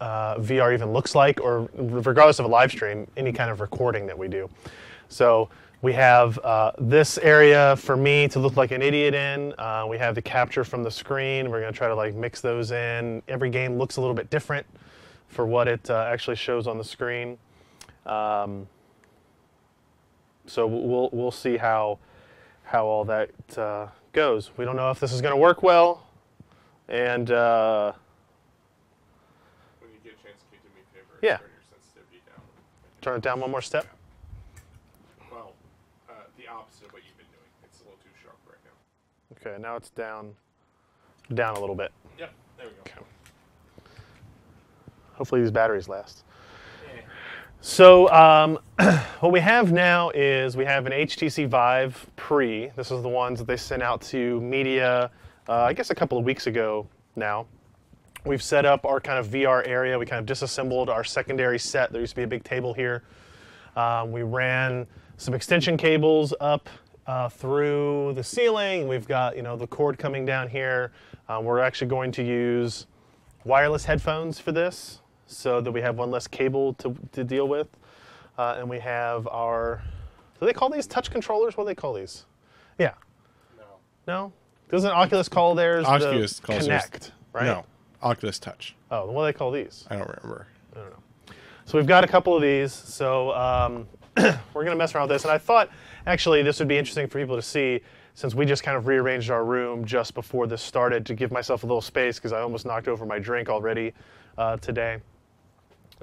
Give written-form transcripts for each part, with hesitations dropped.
VR even looks like, or regardless of a live stream, any kind of recording that we do. So we have this area for me to look like an idiot in. We have the capture from the screen. We're going to try to like mix those in. Every game looks a little bit different for what it actually shows on the screen. So we'll see how all that goes. We don't know if this is going to work well, and when you get a chance, can you do me a favor? Yeah. Turn your sensitivity down. Turn it down one more step. Well, the opposite of what you've been doing. It's a little too sharp right now. Okay, now it's down a little bit. Yep, there we go. Okay. Hopefully these batteries last. So what we have now is we have an HTC Vive Pre. This is the ones that they sent out to media, I guess a couple of weeks ago now. We've set up our kind of VR area. We kind of disassembled our secondary set. There used to be a big table here. We ran some extension cables up through the ceiling. We've got the cord coming down here. We're actually going to use wireless headphones for this, so that we have one less cable to deal with. And we have our, do they call these touch controllers? What do they call these? Yeah. No? Doesn't Oculus call theirs Oculus the calls Connect, right? No, Oculus Touch. Oh, what do they call these? I don't remember. I don't know. So we've got a couple of these. So we're going to mess around with this. And I thought, actually, this would be interesting for people to see, since we just kind of rearranged our room just before this started to give myself a little space, because I almost knocked over my drink already today.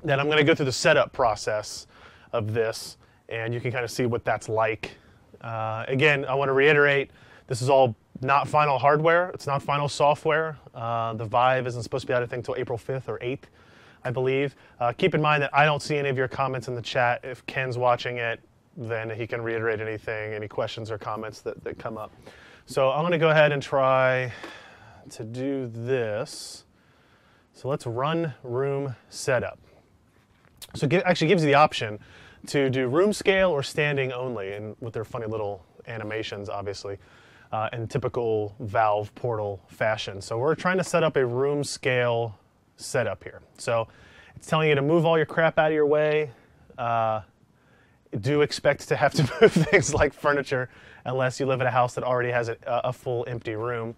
Then I'm going to go through the setup process of this, and you can kind of see what that's like. Again, I want to reiterate, this is all not final hardware. It's not final software. The Vive isn't supposed to be out, I think, until April 5th or 8th, I believe. Keep in mind that I don't see any of your comments in the chat. If Ken's watching it, then he can reiterate anything, any questions or comments that come up. So I'm going to go ahead and try to do this. So let's run room setup. So it actually gives you the option to do room scale or standing only, and with their funny little animations, obviously, in typical Valve Portal fashion. So we're trying to set up a room scale setup here. So it's telling you to move all your crap out of your way. Do expect to have to move things like furniture unless you live in a house that already has a full empty room.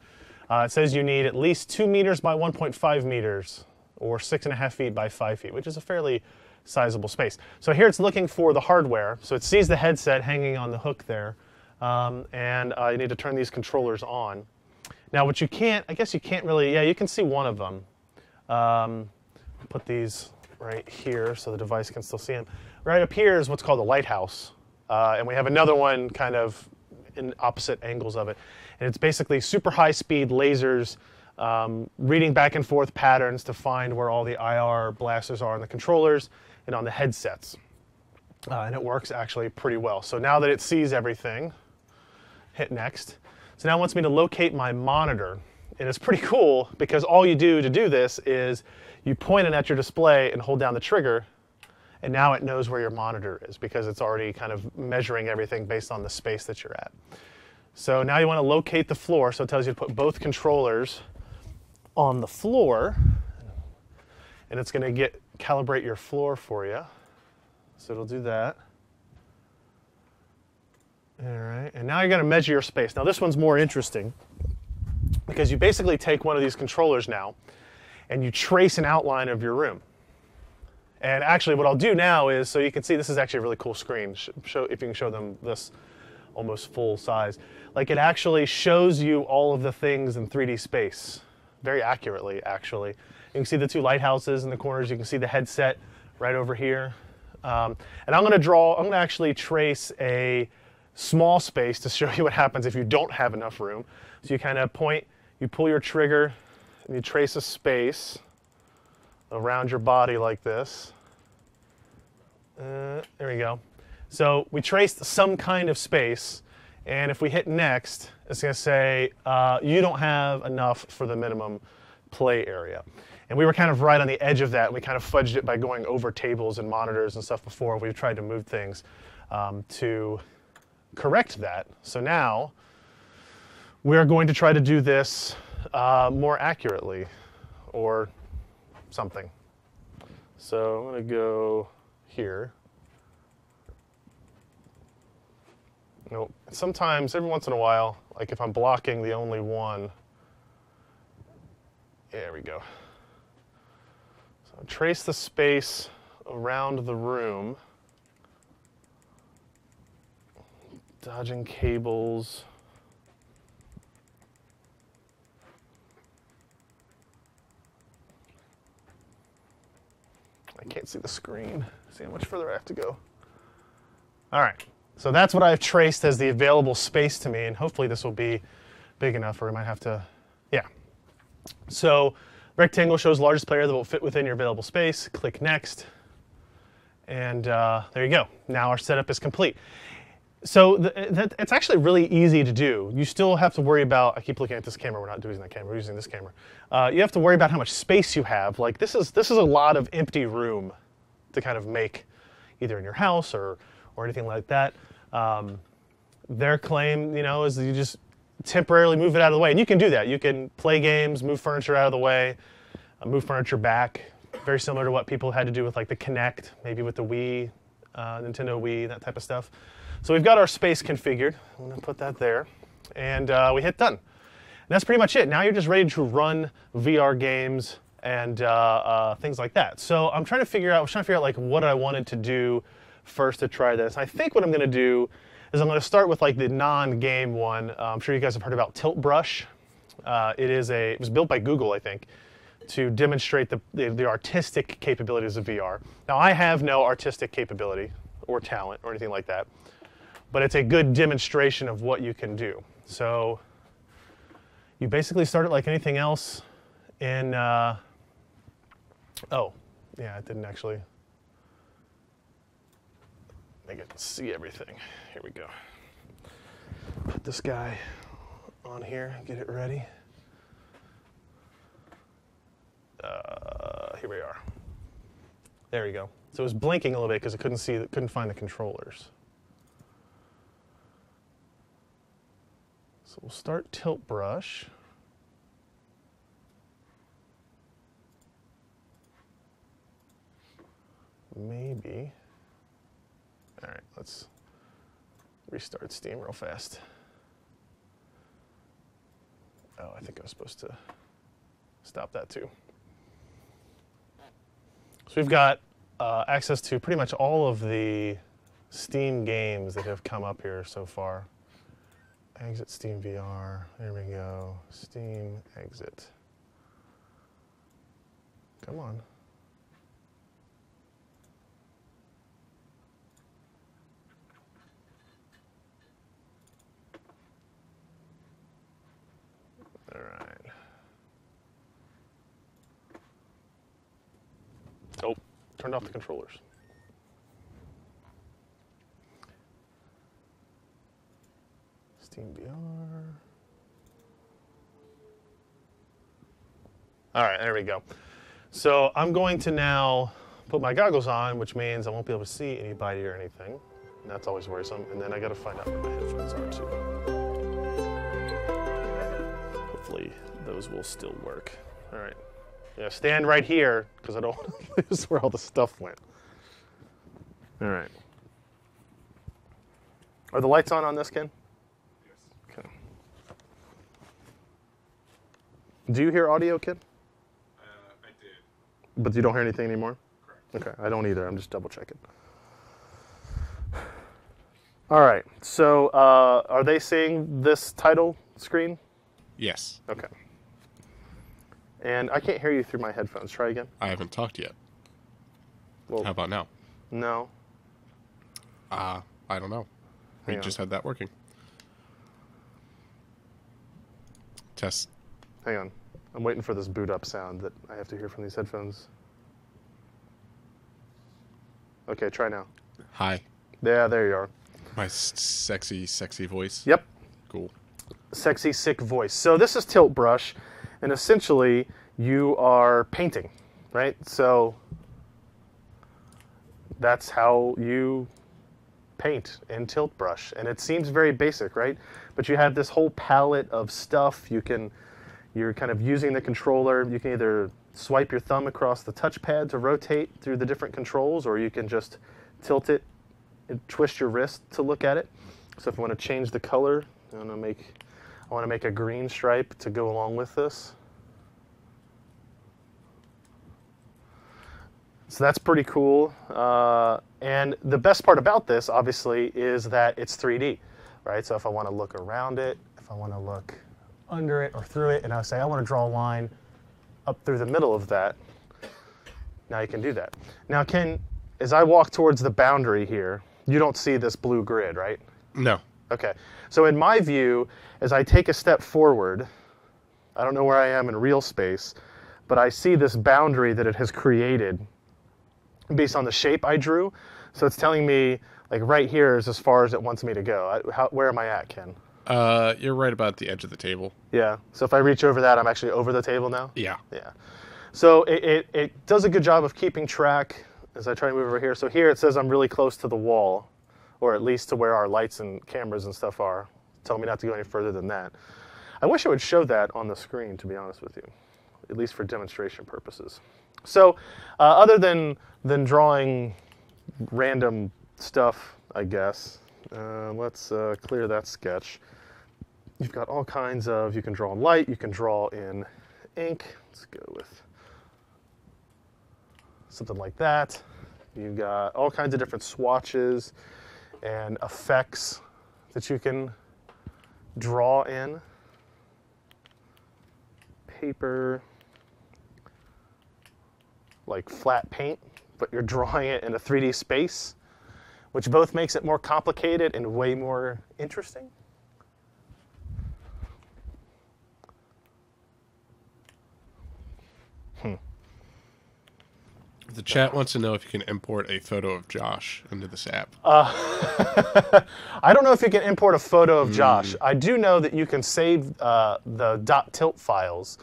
It says you need at least 2 meters by 1.5 meters, or 6.5 feet by 5 feet, which is a fairly sizable space. So here it's looking for the hardware. So it sees the headset hanging on the hook there, and you need to turn these controllers on. Now what you can't, I guess you can't really, yeah, you can see one of them. Put these right here so the device can still see them. Right up here is what's called a lighthouse, and we have another one kind of in opposite angles of it. And it's basically super high-speed lasers reading back and forth patterns to find where all the IR blasters are on the controllers and on the headsets. And it works actually pretty well. So now that it sees everything, hit next. So now it wants me to locate my monitor. And it's pretty cool because all you do to do this is you point it at your display and hold down the trigger, and now it knows where your monitor is because it's already kind of measuring everything based on the space that you're at. So now you want to locate the floor, so it tells you to put both controllers on the floor, and it's going to calibrate your floor for you. So it'll do that. All right, and now you're going to measure your space. Now this one's more interesting because you basically take one of these controllers now and you trace an outline of your room. And actually what I'll do now is, so you can see this is actually a really cool screen. Show, if you can show them this almost full size. Like it actually shows you all of the things in 3D space very accurately, actually. You can see the two lighthouses in the corners. You can see the headset right over here. And I'm going to actually trace a small space to show you what happens if you don't have enough room. So you kind of point, you pull your trigger, and you trace a space around your body like this. There we go. So we traced some kind of space, and if we hit next, it's going to say you don't have enough for the minimum play area. And we were kind of right on the edge of that. We kind of fudged it by going over tables and monitors and stuff before. We've tried to move things to correct that. So now we're going to try to do this more accurately, or something. So I'm going to go here. Nope. Sometimes, every once in a while, like if I'm blocking the only one, there we go. So trace the space around the room, dodging cables. I can't see the screen. See how much further I have to go. All right. So that's what I've traced as the available space to me, and hopefully this will be big enough, or we might have to, yeah. So rectangle shows largest player that will fit within your available space. Click next, and there you go. Now our setup is complete. So it's actually really easy to do. You still have to worry about, I keep looking at this camera, we're not using that camera, we're using this camera. You have to worry about how much space you have. Like this is a lot of empty room to kind of make, either in your house or anything like that. Their claim, is that you just temporarily move it out of the way. And you can do that. You can play games, move furniture out of the way, move furniture back. Very similar to what people had to do with like the Kinect, maybe with the Wii, Nintendo Wii, that type of stuff. So we've got our space configured. I'm going to put that there. And we hit done. And that's pretty much it. Now you're just ready to run VR games and things like that. So I was trying to figure out like what I wanted to do first to try this. I think what I'm going to do is I'm going to start with like the non-game one. I'm sure you guys have heard about Tilt Brush. It was built by Google, I think, to demonstrate the artistic capabilities of VR. Now I have no artistic capability or talent or anything like that, but it's a good demonstration of what you can do. So you basically start it like anything else in, oh, yeah, it didn't actually make it see everything. Here we go. Put this guy on here, get it ready. Here we are. There we go. So it was blinking a little bit because it couldn't find the controllers. So we'll start Tilt Brush. Maybe. All right, let's restart Steam real fast. Oh, I think I was supposed to stop that too. So we've got access to pretty much all of the Steam games that have come up here so far. Exit SteamVR, there we go. Steam, exit. Come on. All right. Oh, turned off the controllers. SteamVR. All right, there we go. So I'm going to now put my goggles on, which means I won't be able to see anybody or anything. And that's always worrisome. And then I got to find out where my headphones are too. Hopefully those will still work. All right. Yeah, stand right here because I don't want to lose where all the stuff went. All right. Are the lights on this, Ken? Yes. Okay. Do you hear audio, Ken? I did. But you don't hear anything anymore? Correct. Okay, I don't either. I'm just double checking. All right. So are they seeing this title screen? Yes. Okay. And I can't hear you through my headphones. Try again. I haven't talked yet. Well, How about now? no. I don't know. We Hang on. just had that working. Test. Hang on. I'm waiting for this boot up sound that I have to hear from these headphones. Okay, try now. Hi. Yeah, there you are. My sexy, sexy voice. Yep. Cool. Sexy, sick voice. So this is Tilt Brush, and essentially you are painting, right? So that's how you paint in Tilt Brush, and it seems very basic, right? But you have this whole palette of stuff. You're kind of using the controller. You can either swipe your thumb across the touchpad to rotate through the different controls, or you can just tilt it and twist your wrist to look at it. So if you want to change the color, I want to make a green stripe to go along with this. So that's pretty cool. And the best part about this, obviously, is that it's 3D, right? So if I want to look around it, if I want to look under it or through it, and I say I want to draw a line up through the middle of that, now you can do that. Now, as I walk towards the boundary here, you don't see this blue grid, right? No. Okay. So in my view, as I take a step forward, I don't know where I am in real space, but I see this boundary that it has created based on the shape I drew. So it's telling me, like, right here is as far as it wants me to go. Where am I at, Ken? You're right about the edge of the table. Yeah. So if I reach over that, I'm actually over the table now? Yeah. Yeah. So it does a good job of keeping track as I try to move over here. So here it says I'm really close to the wall, or at least to where our lights and cameras and stuff are. Telling me not to go any further than that. I wish it would show that on the screen, to be honest with you, at least for demonstration purposes. So other than drawing random stuff, I guess, let's clear that sketch. You've got all kinds of, you can draw in light, you can draw in ink. Let's go with something like that. You've got all kinds of different swatches and effects that you can draw in. Paper, like flat paint, but you're drawing it in a 3D space, which both makes it more complicated and way more interesting. The chat wants to know if you can import a photo of Josh into this app. I don't know if you can import a photo of Josh. I do know that you can save the .tilt files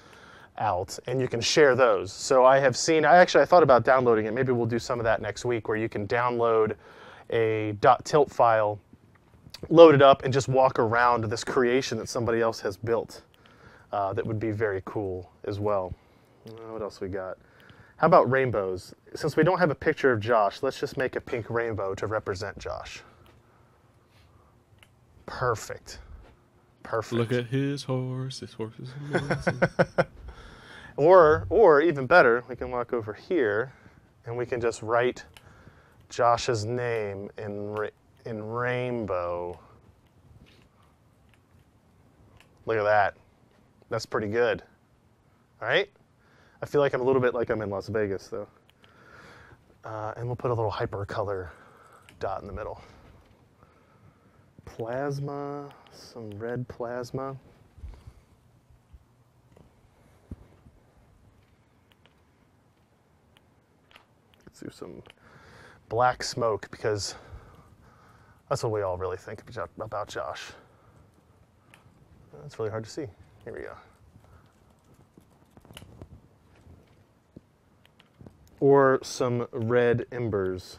out and you can share those. So I thought about downloading it. Maybe we'll do some of that next week, where you can download a .tilt file, load it up, and just walk around this creation that somebody else has built. That would be very cool as well. What else we got? How about rainbows? Since we don't have a picture of Josh, let's just make a pink rainbow to represent Josh. Perfect. Perfect. Look at his horse. His horse is amazing. Or even better, we can walk over here and we can just write Josh's name in rainbow. Look at that. That's pretty good. All right? I feel like I'm a little bit like I'm in Las Vegas, though. And we'll put a little hypercolor dot in the middle. Plasma, some red plasma. Let's do some black smoke, because that's what we all really think about Josh. That's really hard to see. Here we go. Or some red embers.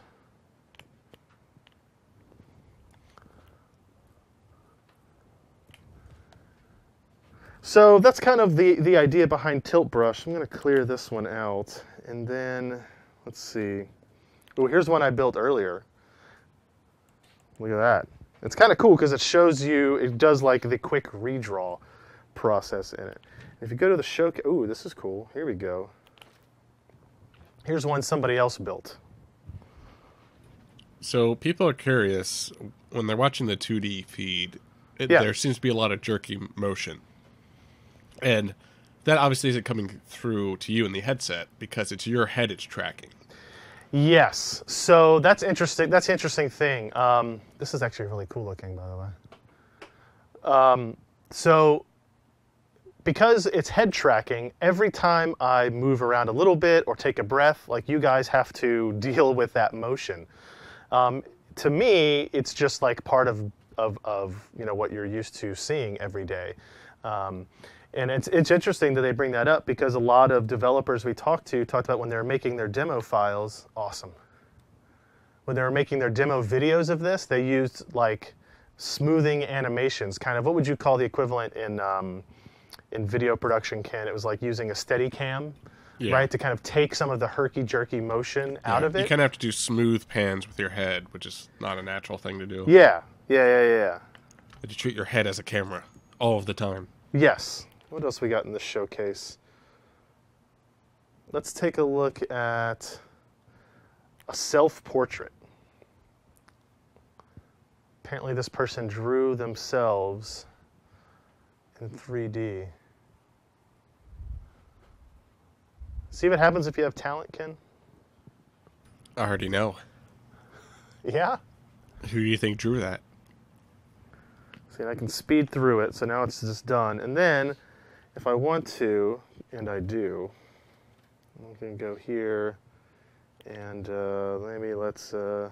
So that's kind of the idea behind Tilt Brush. I'm going to clear this one out, and then let's see. Oh, here's one I built earlier. Look at that. It's kind of cool because it shows you, it does like the quick redraw process in it. If you go to the showcase, ooh, this is cool. Here we go. Here's one somebody else built. So people are curious, when they're watching the 2D feed, there seems to be a lot of jerky motion. And that obviously isn't coming through to you in the headset because it's your head it's tracking. Yes. So that's interesting. That's an interesting thing. This is actually really cool looking, by the way. So because it's head tracking, every time I move around a little bit or take a breath, like, you guys have to deal with that motion. To me, it's just like part of what you're used to seeing every day. And it's interesting that they bring that up, because a lot of developers we talked about when they were making their demo files, when they were making their demo videos of this, they used like smoothing animations, kind of what would you call the equivalent in video production, Ken? It was like using a Steadicam right, to kind of take some of the herky-jerky motion out of it. You kind of have to do smooth pans with your head, which is not a natural thing to do. Yeah. You treat your head as a camera all of the time. Yes. What else we got in this showcase? Let's take a look at a self-portrait. Apparently this person drew themselves in 3D. See what happens if you have talent, Ken? I already know. Yeah? Who do you think drew that? See, I can speed through it, so now it's just done. And then, if I want to, and I do, I'm going to go here, and maybe let's go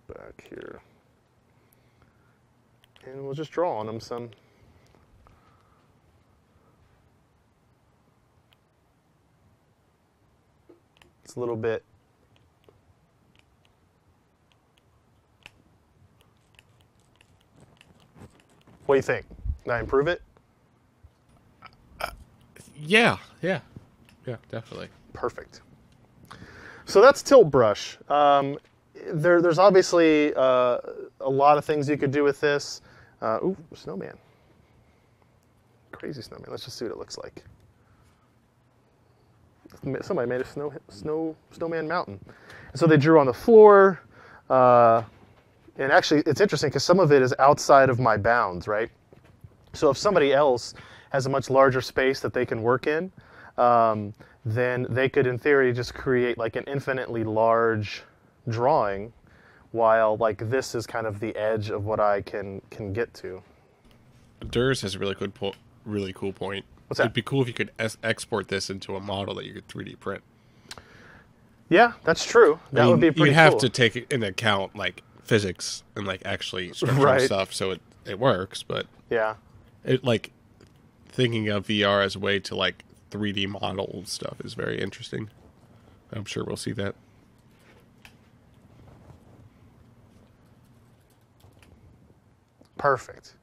back here. And we'll just draw on them some. It's a little bit. What do you think? Did I improve it? Yeah, definitely. Perfect. So that's tilt brush. There's obviously a lot of things you could do with this. Ooh, snowman. Crazy snowman. Let's just see what it looks like. Somebody made a snowman mountain. And so they drew on the floor. And actually, it's interesting because some of it is outside of my bounds, right? So if somebody else has a much larger space that they can work in, then they could, in theory, just create like an infinitely large drawing, while like this is kind of the edge of what I can get to. Durs has a really cool point. What's that? It'd be cool if you could export this into a model that you could 3D print. Yeah, that's true. That would be pretty cool. You'd have to take into account like physics and like actually structural stuff, so it works. But yeah, it like thinking of VR as a way to like 3D model stuff is very interesting. I'm sure we'll see that. Perfect.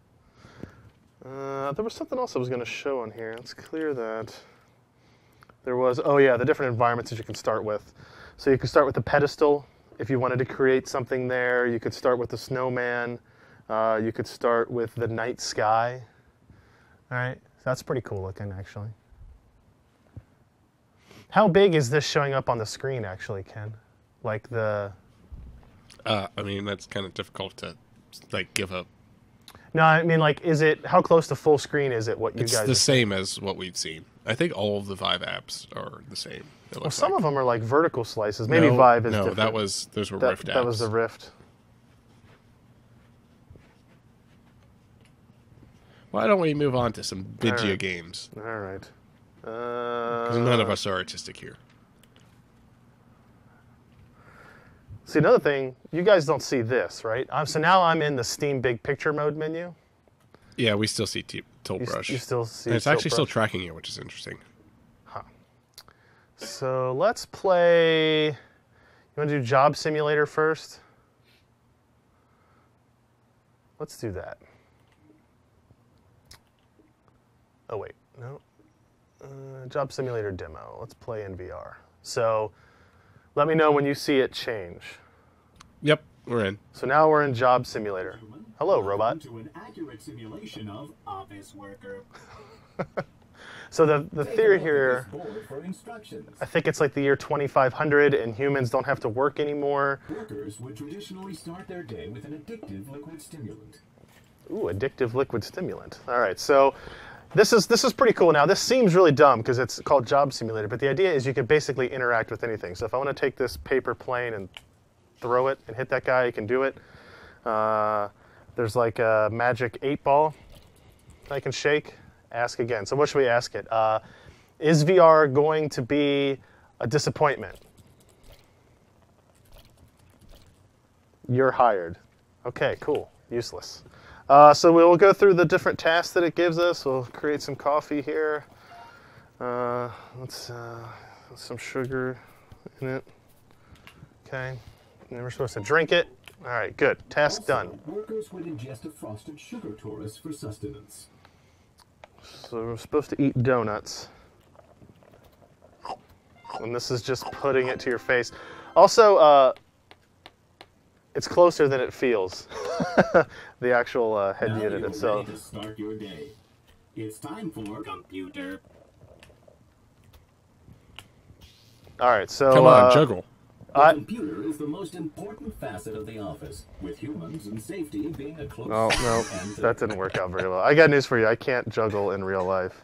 There was something else I was going to show on here. It's clear that there was, oh yeah, the different environments that you can start with. So you can start with the pedestal if you wanted to create something there. You could start with the snowman. You could start with the night sky. All right, that's pretty cool looking actually. How big is this showing up on the screen actually, Ken? Like the... I mean, that's kind of difficult to like give up. No, I mean, like, is it, how close to full screen is it, what you guys... It's the same as what we've seen. I think all of the Vive apps are the same. Well, some of them are like vertical slices. Maybe Vive is different. No, those were Rift apps. That was the Rift. Why don't we move on to some Vidya games? All right. Because none of us are artistic here. See, another thing, you guys don't see this, right? So now I'm in the Steam Big Picture mode menu. Yeah, we still see tilt brush. You still see and it's actually still tracking it, which is interesting. Huh. So let's play... You want to do Job Simulator first? Let's do that. Oh, wait. No. Job Simulator demo. Let's play in VR. So... let me know when you see it change. Yep, we're in. So now we're in Job Simulator. Hello, robot. To an accurate simulation of office worker. So the theory here, I think it's like the year 2500 and humans don't have to work anymore. Workers would traditionally start their day with an addictive liquid stimulant. Ooh, addictive liquid stimulant. All right, so this is pretty cool. Now, this seems really dumb because it's called Job Simulator, but the idea is you can basically interact with anything. So if I want to take this paper plane and throw it and hit that guy, you can do it. There's like a magic 8-ball I can shake. Ask again. So what should we ask it? Is VR going to be a disappointment? You're hired. Okay, cool. Useless. So we'll go through the different tasks that it gives us. We'll create some coffee here. Let's some sugar in it. Okay. And we're supposed to drink it. All right, good. Task done. Workers would ingest a frosted sugar torus for sustenance. So we're supposed to eat donuts. And this is just putting it to your face. Also, it's closer than it feels. The actual head Now unit you're itself. ready to start your day. It's time for computer. All right, so Come on, juggle. The computer is the most important facet of the office, with humans and safety being a close Oh, no, and that didn't work out very well. I got news for you. I can't juggle in real life.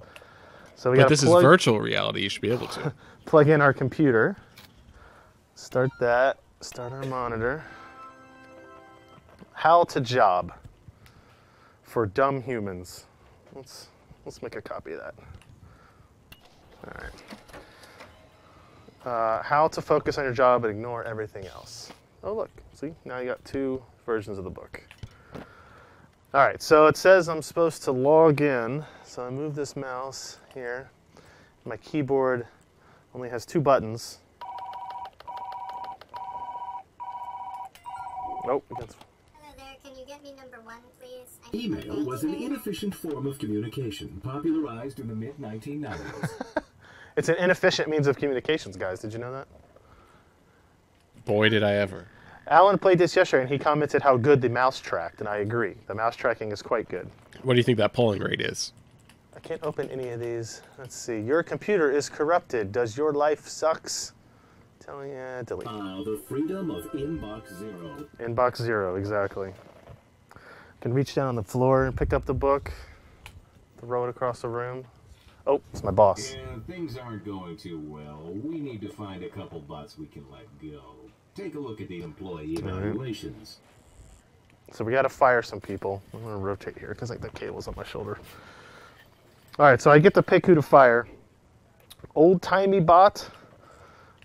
So we But got this is virtual reality. You should be able to. plug in our computer. Start that. Start our monitor. How to job for dumb humans. Let's make a copy of that. All right. How to focus on your job and ignore everything else. Oh, look. See? Now you got 2 versions of the book. All right. So it says I'm supposed to log in. So I move this mouse here. My keyboard only has 2 buttons. Nope. Hello there, can you get me number 1, please? I need Email my was an bank inefficient form of communication, popularized in the mid-1990s. It's an inefficient means of communications, guys. Did you know that? Boy, did I ever. Alan played this yesterday, and he commented how good the mouse tracked, and I agree. The mouse tracking is quite good. What do you think that polling rate is? I can't open any of these. Let's see. Your computer is corrupted. Does your life sucks? Telling you, delete. The freedom of Inbox Zero. Inbox 0, exactly. Can reach down on the floor and pick up the book, throw it across the room. Oh, it's my boss. Yeah, things aren't going too well. We need to find a couple bots we can let go. Take a look at the employee evaluations. So we got to fire some people. I'm going to rotate here because like the cable's on my shoulder. All right, so I get to pick who to fire. Old-timey bot.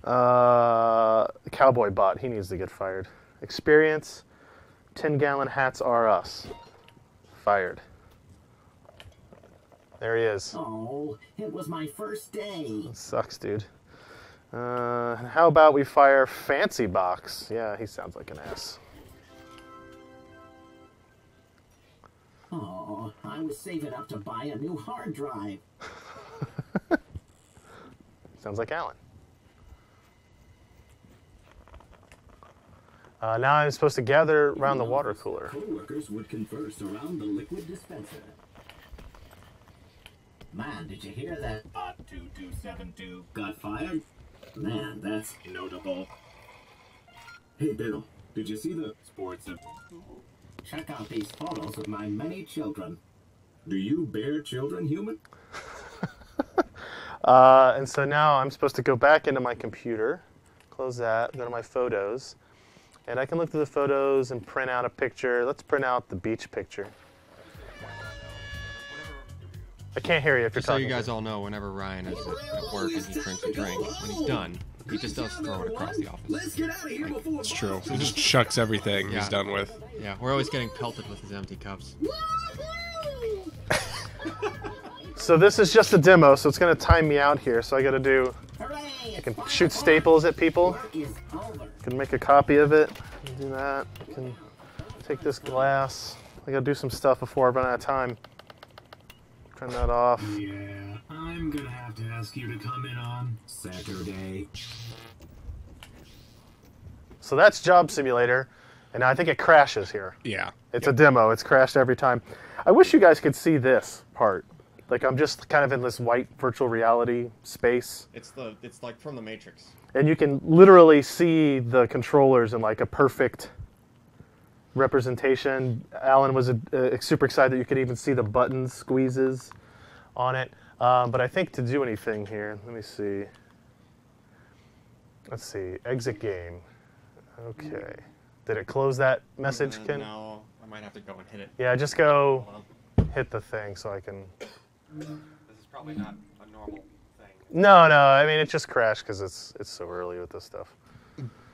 Cowboy bot. He needs to get fired. Experience. 10-gallon hats are us. Fired. There he is. Oh, it was my first day. Sucks, dude. How about we fire Fancy Box? Yeah, he sounds like an ass. Oh, I was saving up to buy a new hard drive. Sounds like Alan. Now I'm supposed to gather around the water cooler. Co-workers would converse around the liquid dispenser. Man, did you hear that? Bot 2272 got fired? Man, that's notable. Hey, Bill, did you see the sports of... Check out these photos of my many children. Do you bear children, human? And so now I'm supposed to go back into my computer, close that, go to my photos, and I can look through the photos and print out a picture. Let's print out the beach picture. I can't hear you if you're Just so talking. you guys all know, whenever Ryan is at work and he drinks a drink, when he's done, he just does throw it across the office. Let's get out of here before... It's true. He just chucks everything he's done with. Yeah, we're always getting pelted with his empty cups. So this is just a demo, so it's going to time me out here. So I got to do, Hooray, I can shoot staples at people. is over. Can make a copy of it. Do that. I can take this glass. I got to do some stuff before I run out of time. Turn that off. Yeah, I'm gonna have to ask you to come in on Saturday. So that's Job Simulator, and I think it crashes here. Yeah. It's a demo. It's crashed every time. I wish you guys could see this part. Like I'm just kind of in this white virtual reality space, It's like from the Matrix. and you can literally see the controllers in like a perfect representation. Alan was super excited that you could even see the button squeezes on it. But I think to do anything here, let me see. Let's see. Exit game. Okay. Did it close that message, Ken? No, I might have to go and hit it. Yeah, just go Hold on. hit the thing so I can. This is probably not a normal thing. No, I mean it just crashed because it's so early with this stuff.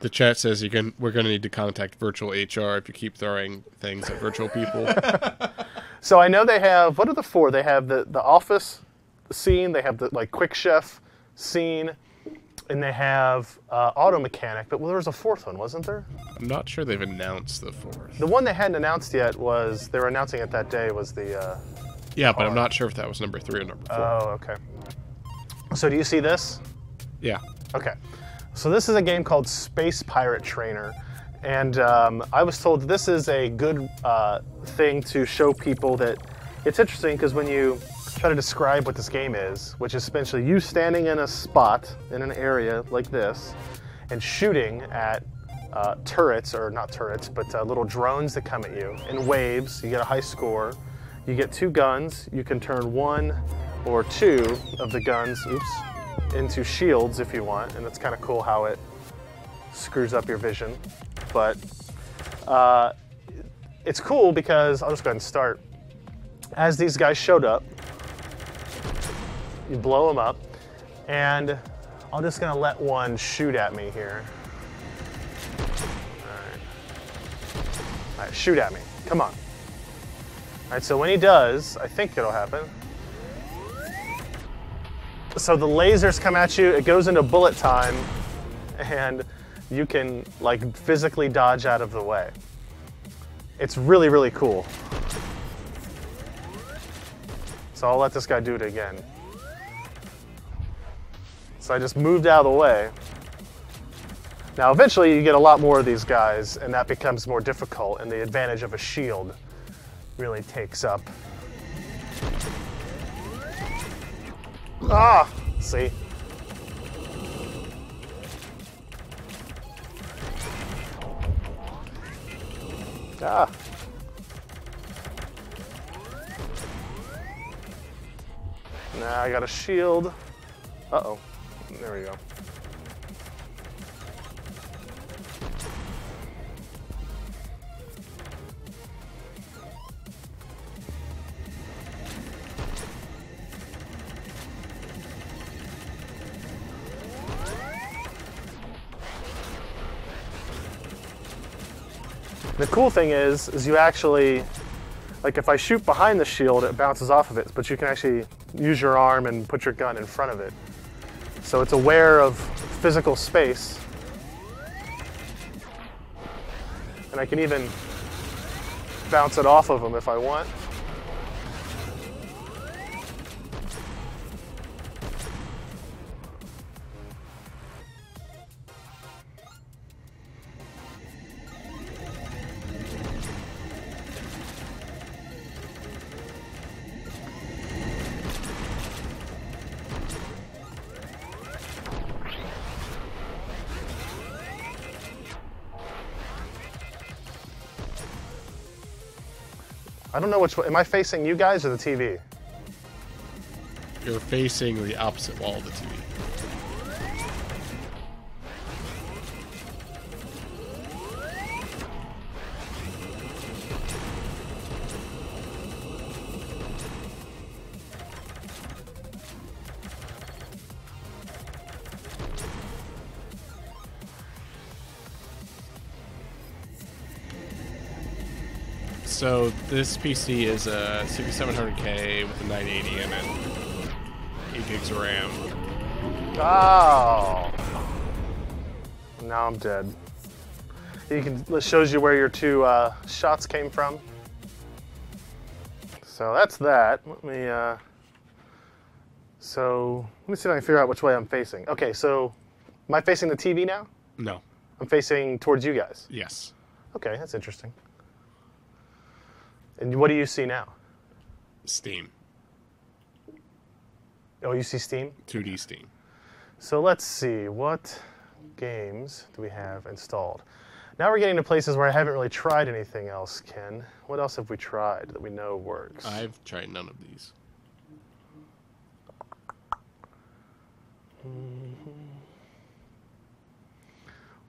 The chat says we're going to need to contact virtual HR if you keep throwing things at virtual people. So I know they have, what are the 4? They have the office scene, they have the like quick chef scene, and they have auto mechanic, but there was a 4th one, wasn't there? I'm not sure they've announced the 4th. The one they hadn't announced yet was, they were announcing it that day, was the Yeah, but I'm not sure if that was number 3 or number 4. Oh, okay. So do you see this? Yeah. Okay. So this is a game called Space Pirate Trainer. And I was told this is a good thing to show people that it's interesting because when you try to describe what this game is, which is essentially you standing in a spot in an area like this and shooting at turrets, or not turrets, but little drones that come at you in waves. You get a high score. You get 2 guns. You can turn 1 or 2 of the guns, into shields if you want, and that's kind of cool how it screws up your vision. But it's cool because, I'll just go ahead and start. As these guys showed up, you blow them up, and I'm just gonna let one shoot at me here. All right, shoot at me, come on. All right, so when he does, I think it'll happen. So the lasers come at you, it goes into bullet time, and you can like physically dodge out of the way. It's really, really cool. So I'll let this guy do it again. So I just moved out of the way. Now eventually you get a lot more of these guys and that becomes more difficult, and the advantage of a shield really takes up. Ah, see? Ah. Now I got a shield. Uh-oh. There we go. The cool thing is you actually, like if I shoot behind the shield, it bounces off of it, but you can actually use your arm and put your gun in front of it. So it's aware of physical space. And I can even bounce it off of them if I want. I don't know which way. Am I facing you guys or the TV? You're facing the opposite wall of the TV. So this PC is a 6700K with a 980 in it, 8 gigs of RAM. Oh! Now I'm dead. It shows you where your 2 shots came from. So that's that. Let me see if I can figure out which way I'm facing. Okay, so am I facing the TV now? No. I'm facing towards you guys. Yes. Okay, that's interesting. And what do you see now? Steam. Oh, you see Steam? 2D Steam. So let's see, what games do we have installed? Now we're getting to places where I haven't really tried anything else, Ken. What else have we tried that we know works? I've tried none of these.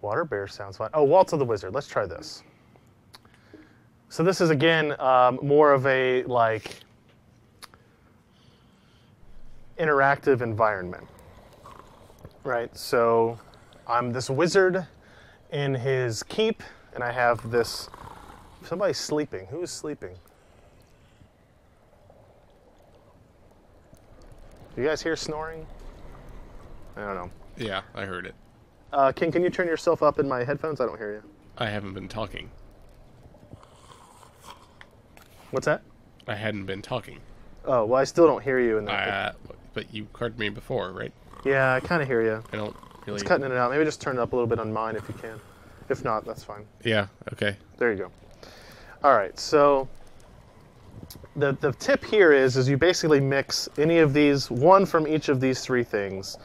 Water Bear sounds fun. Oh, Waltz of the Wizard. Let's try this. So this is, again, more of a, like, interactive environment, right? So I'm this wizard in his keep, and I have this, somebody's sleeping. Who is sleeping? Do you guys hear snoring? I don't know. Yeah, I heard it. Ken, can you turn yourself up in my headphones? I don't hear you. I haven't been talking. What's that? I hadn't been talking. Oh, well, I still don't hear you in that. But you heard me before, right? Yeah, I kind of hear you. I don't really... It's cutting it out. Maybe just turn it up a little bit on mine if you can. If not, that's fine. Yeah, okay. There you go. All right, so the tip here is you basically mix any of these, one from each of these three things,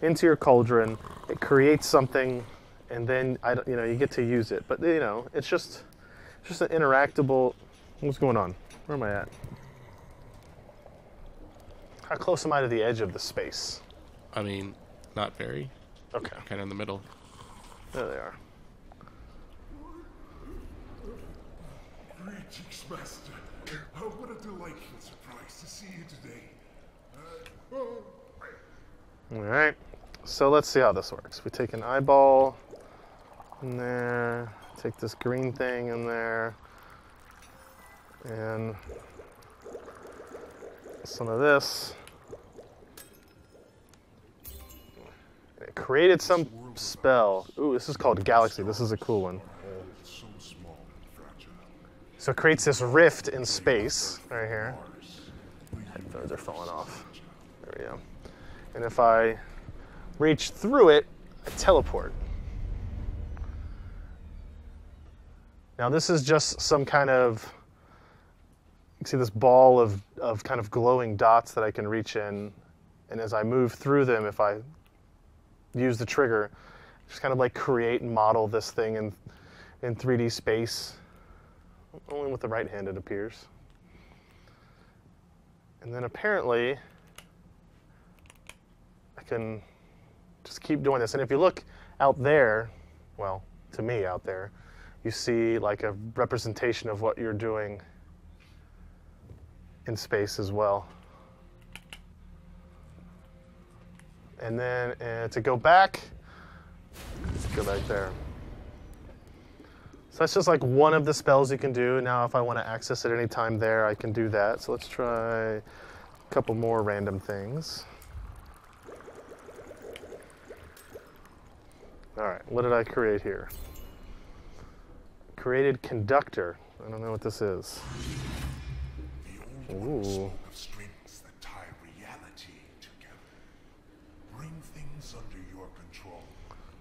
into your cauldron. It creates something, and then you get to use it. But it's just an interactable. What's going on? Where am I at? How close am I to the edge of the space? I mean, not very. Okay. Kind of in the middle. There they are. Greetings, Master. What a delightful surprise to see you today. All right. So let's see how this works. We take an eyeball in there, take this green thing in there, and some of this. It created some spell. Ooh, this is called Galaxy. This is a cool one. So it creates this rift in space right here. Headphones are falling off. There we go. And if I reach through it, I teleport. Now this is just some kind of, you can see this ball of kind of glowing dots that I can reach in. And as I move through them, if I use the trigger, just kind of like create and model this thing in 3D space. Only with the right hand it appears. And then apparently I can just keep doing this. And if you look out there, well, to me out there, you see like a representation of what you're doing in space as well. And then to go back there. So that's just like one of the spells you can do. Now if I want to access it anytime there, I can do that. So let's try a couple more random things. All right, what did I create here? Created conductor. I don't know what this is. Ooh. Strings that tie reality together. Bring things under your control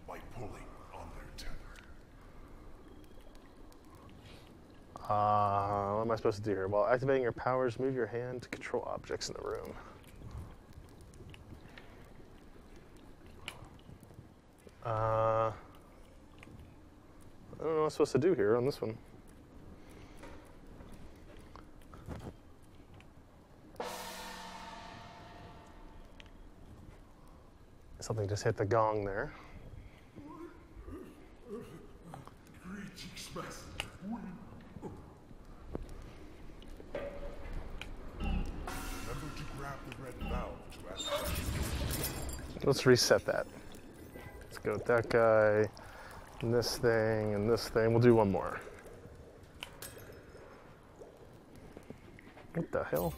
by pulling on their tether. What am I supposed to do here? While activating your powers, move your hand to control objects in the room. I don't know what I'm supposed to do here on this one. Something just hit the gong there. Greetings, Master. Remember to grab the red valve to activate. Let's reset that. Let's go with that guy, and this thing, and this thing. We'll do one more. What the hell?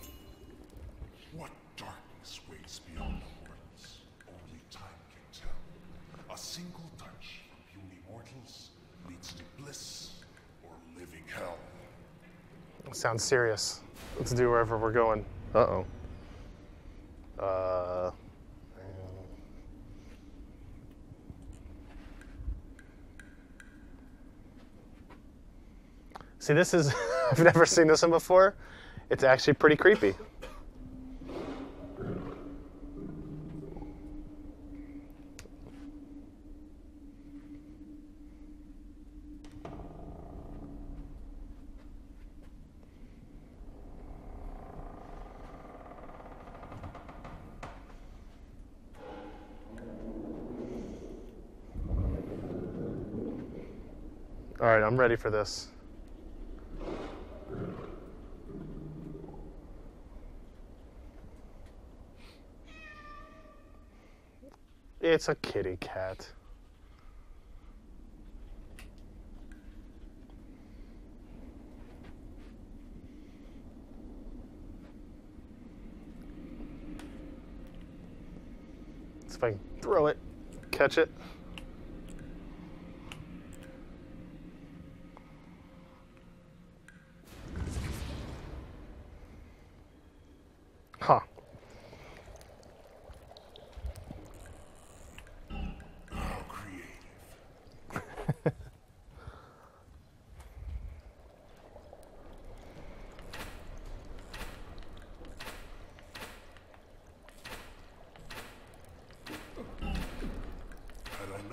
What darkness waits beyond the horns? Only time can tell. A single touch from puny mortals leads to bliss or living hell. Sounds serious. Let's do wherever we're going. Uh-oh. See, this is, I've never seen this one before. It's actually pretty creepy. All right, I'm ready for this. It's a kitty cat. Let's see if I can throw it, catch it.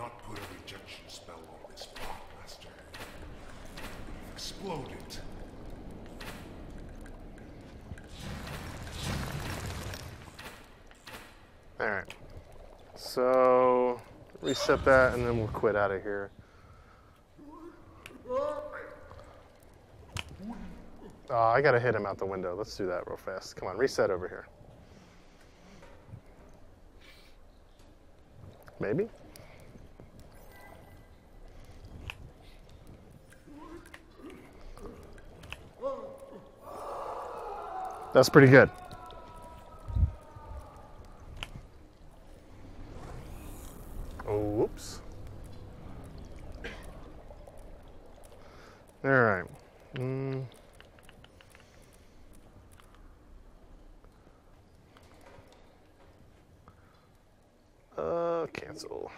cannot put a rejection spell on this pot, Master. You've exploded. Alright. So, reset that and then we'll quit out of here. Oh, I gotta hit him out the window. Let's do that real fast. Come on, reset over here. Maybe? That's pretty good. Oh, whoops. All right. Cancel.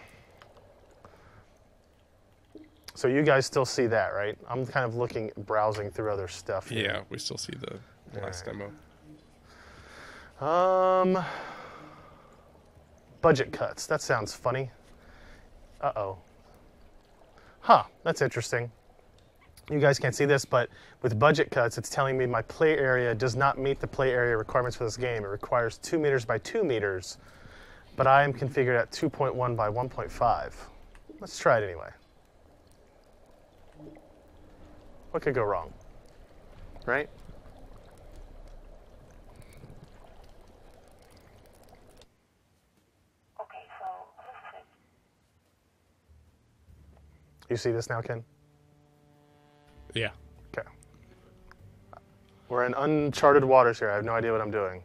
So you guys still see that, right? I'm kind of looking, browsing through other stuff here. Yeah, we still see the last demo. Budget cuts. That sounds funny. Uh-oh. Huh, that's interesting. You guys can't see this, but with budget cuts, it's telling me my play area does not meet the play area requirements for this game. It requires 2 meters by 2 meters, but I am configured at 2.1 by 1.5. Let's try it anyway. What could go wrong? Right? Okay, so listen. You see this now, Ken? Yeah. Okay. We're in uncharted waters here. I have no idea what I'm doing.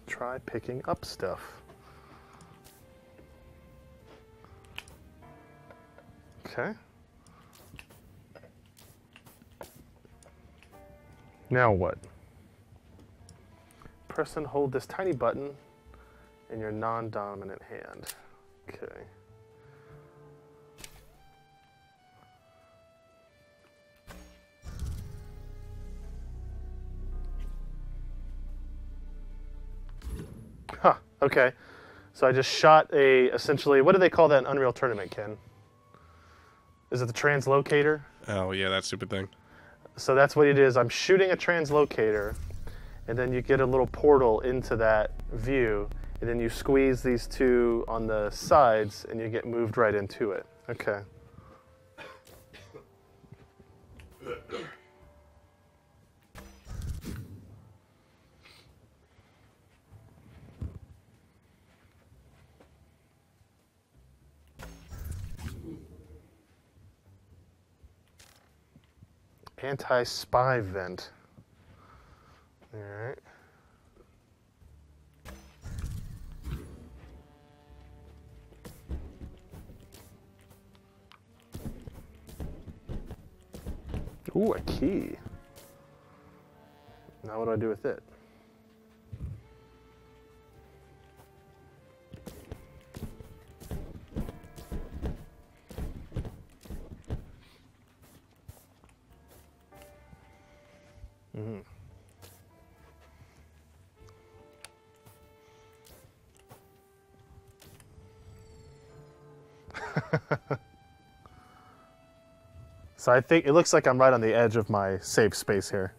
Try picking up stuff. Okay. Now what? Press and hold this tiny button in your non-dominant hand. Okay. Huh, okay. So I just shot essentially, what do they call that in Unreal Tournament, Ken? Is it the translocator? Oh, yeah, that stupid thing. So that's what it is. I'm shooting a translocator, and then you get a little portal into that view, and then you squeeze these two on the sides, and you get moved right into it. Okay. Anti-spy vent. All right. Ooh, a key. Now what do I do with it? So I think it looks like I'm right on the edge of my safe space here.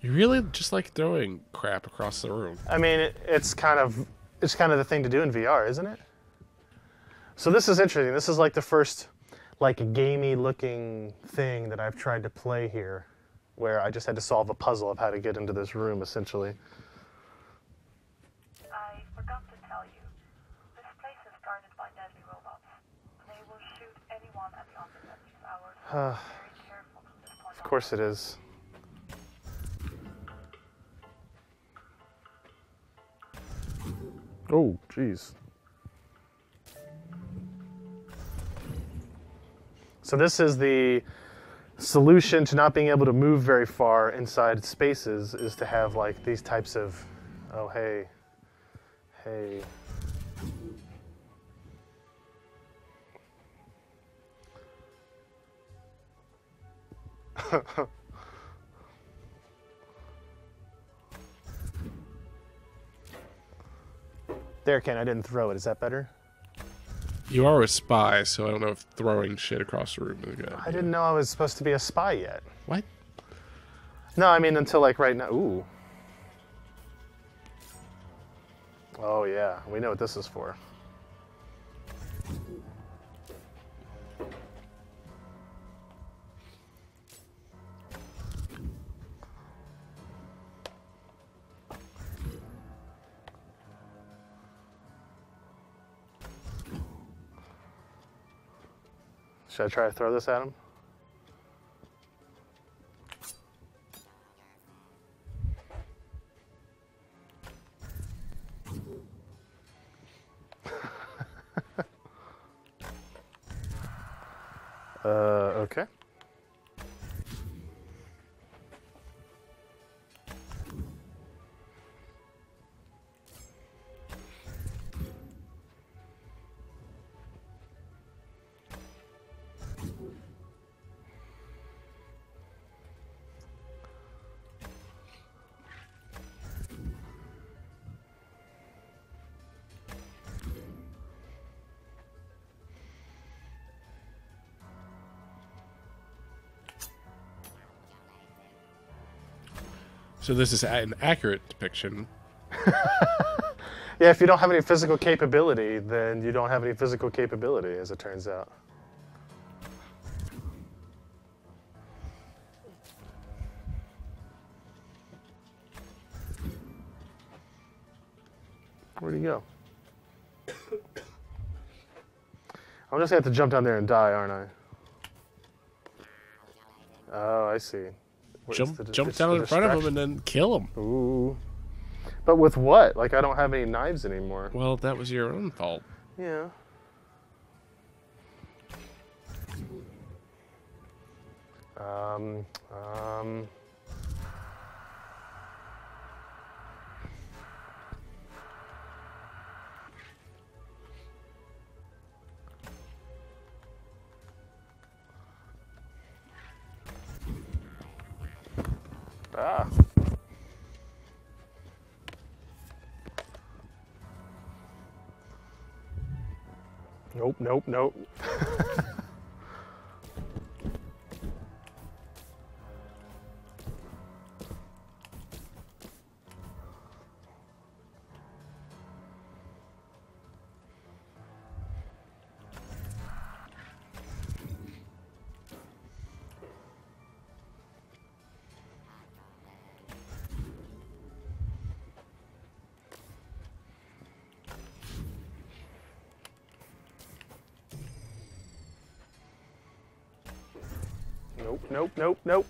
You really just like throwing crap across the room. I mean, it's kind of the thing to do in VR, isn't it? So this is interesting. This is like the first like gamey looking thing that I've tried to play here, where I just had to solve a puzzle of how to get into this room essentially. I forgot to tell you. This place is guarded by deadly robots. They will shoot anyone at the office at these hours. So be very careful from this point on. Of course it is. Oh, jeez. So this is the solution to not being able to move very far inside spaces, is to have like these types of, oh hey, Hey. There, Ken, I didn't throw it. Is that better? You are a spy, so I don't know if throwing shit across the room is good. I didn't know I was supposed to be a spy yet. What? No, I mean until like right now. Ooh. Oh yeah, we know what this is for. Should I try to throw this at him? Okay. So this is an accurate depiction. Yeah, if you don't have any physical capability, then you don't have any physical capability, as it turns out. Where'd he go? I'm just gonna have to jump down there and die, aren't I? Oh, I see. Jump down in front of him and then kill him. Ooh. But with what? Like, I don't have any knives anymore. Well, that was your own fault. Yeah. Ah. Nope, nope, nope. Nope, nope, nope, nope.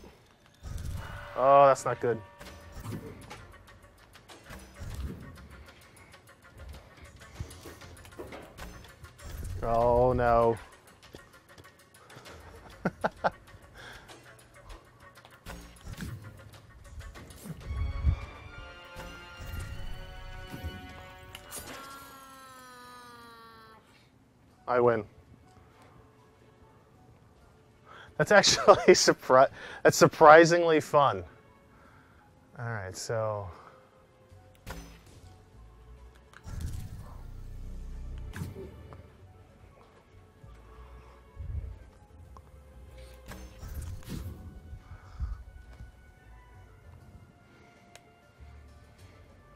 Oh, that's not good. Oh, no. I win. That's actually that's surprisingly fun. All right, so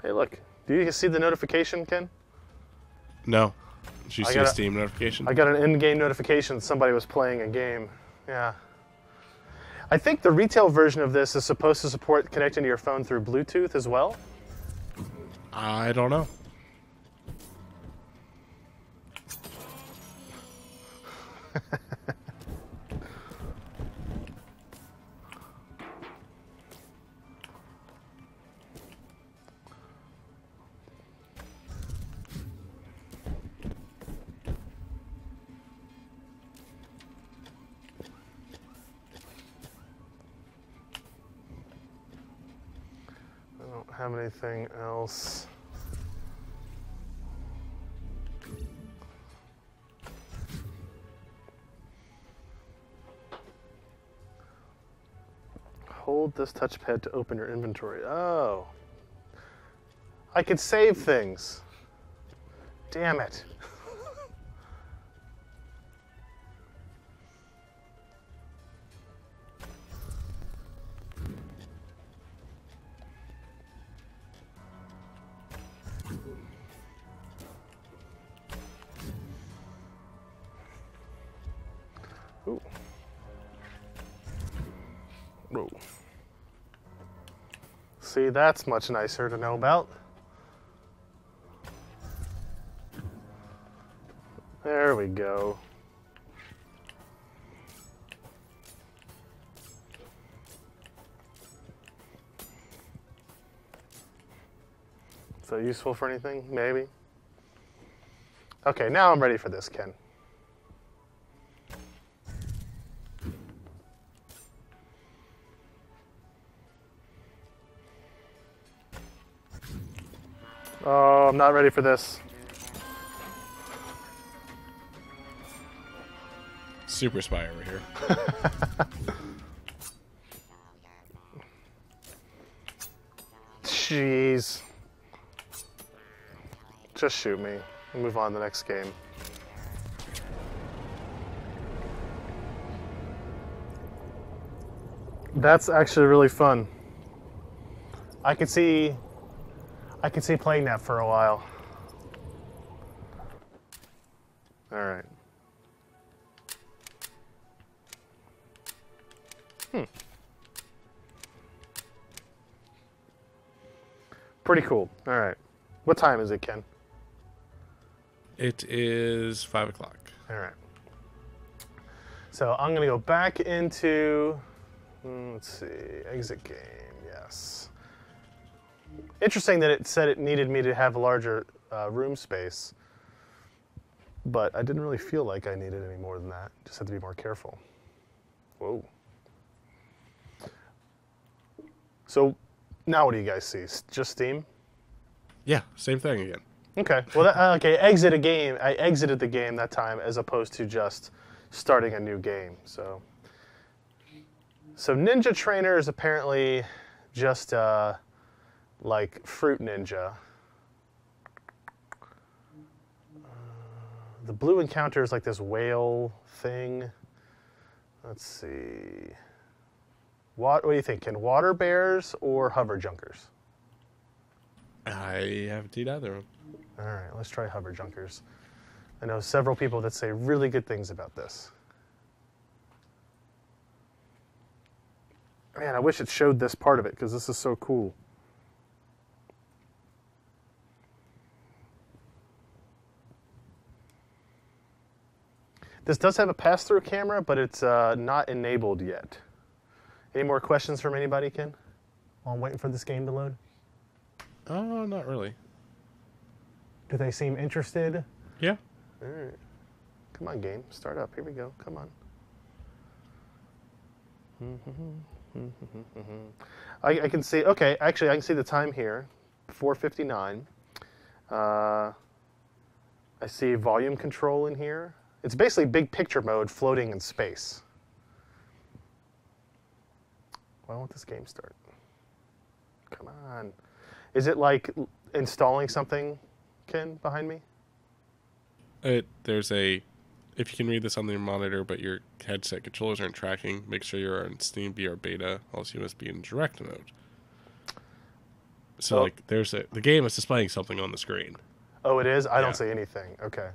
hey, look. Do you see the notification, Ken? No. Did you see a Steam notification? I got an in-game notification that somebody was playing a game. Yeah. I think the retail version of this is supposed to support connecting to your phone through Bluetooth as well. I don't know. Have anything else? Hold this touchpad to open your inventory. Oh. I could save things. Damn it. Ooh. Whoa. See, that's much nicer to know about. There we go. Is that useful for anything? Maybe. Okay, now I'm ready for this, Ken. Oh, I'm not ready for this. Super spy over here. Jeez. Just shoot me. We'll move on to the next game. That's actually really fun. I could see playing that for a while. All right. Pretty cool. All right. What time is it, Ken? It is 5 o'clock. All right. So I'm going to go back into, let's see, exit game, yes. Interesting that it said it needed me to have a larger room space, but I didn't really feel like I needed any more than that. Just had to be more careful. Whoa. So now what do you guys see? Just Steam? Yeah, same thing again. Okay. Well, okay. Exit a game. I exited the game that time as opposed to just starting a new game. So Ninja Trainer is apparently just like Fruit Ninja. The blue encounter is like this whale thing. Let's see. What do you think? Can water bears or hover junkers? I haven't seen either of them. All right, let's try hover junkers. I know several people that say really good things about this. Man, I wish it showed this part of it because this is so cool. This does have a pass-through camera, but it's not enabled yet. Any more questions from anybody, Ken? While I'm waiting for this game to load. Oh, not really. Do they seem interested? Yeah. All right. Come on, game. Start up. Here we go. Come on. I can see, okay, actually I can see the time here, 4:59. I see volume control in here. It's basically big picture mode floating in space. Why won't this game start? Come on. Is it like installing something, Ken, behind me? There's a, if you can read this on your monitor, but your headset controllers aren't tracking, make sure you're on SteamVR beta, else you must be in direct mode. So, like, the game is displaying something on the screen. Oh, it is? I don't see anything. Okay.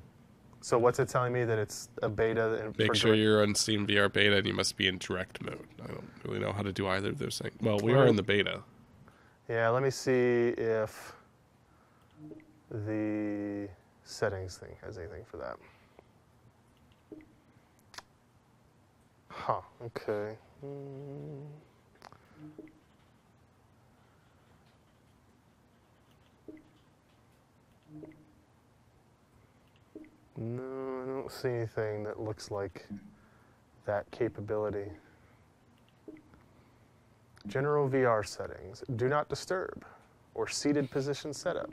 So what's it telling me that it's a beta? Make sure you're on SteamVR beta and you must be in direct mode. I don't really know how to do either of those things. Well, we are in the beta. Yeah, let me see if the settings thing has anything for that. Huh, okay. No, I don't see anything that looks like that capability. General VR settings. Do not disturb. Or seated position setup.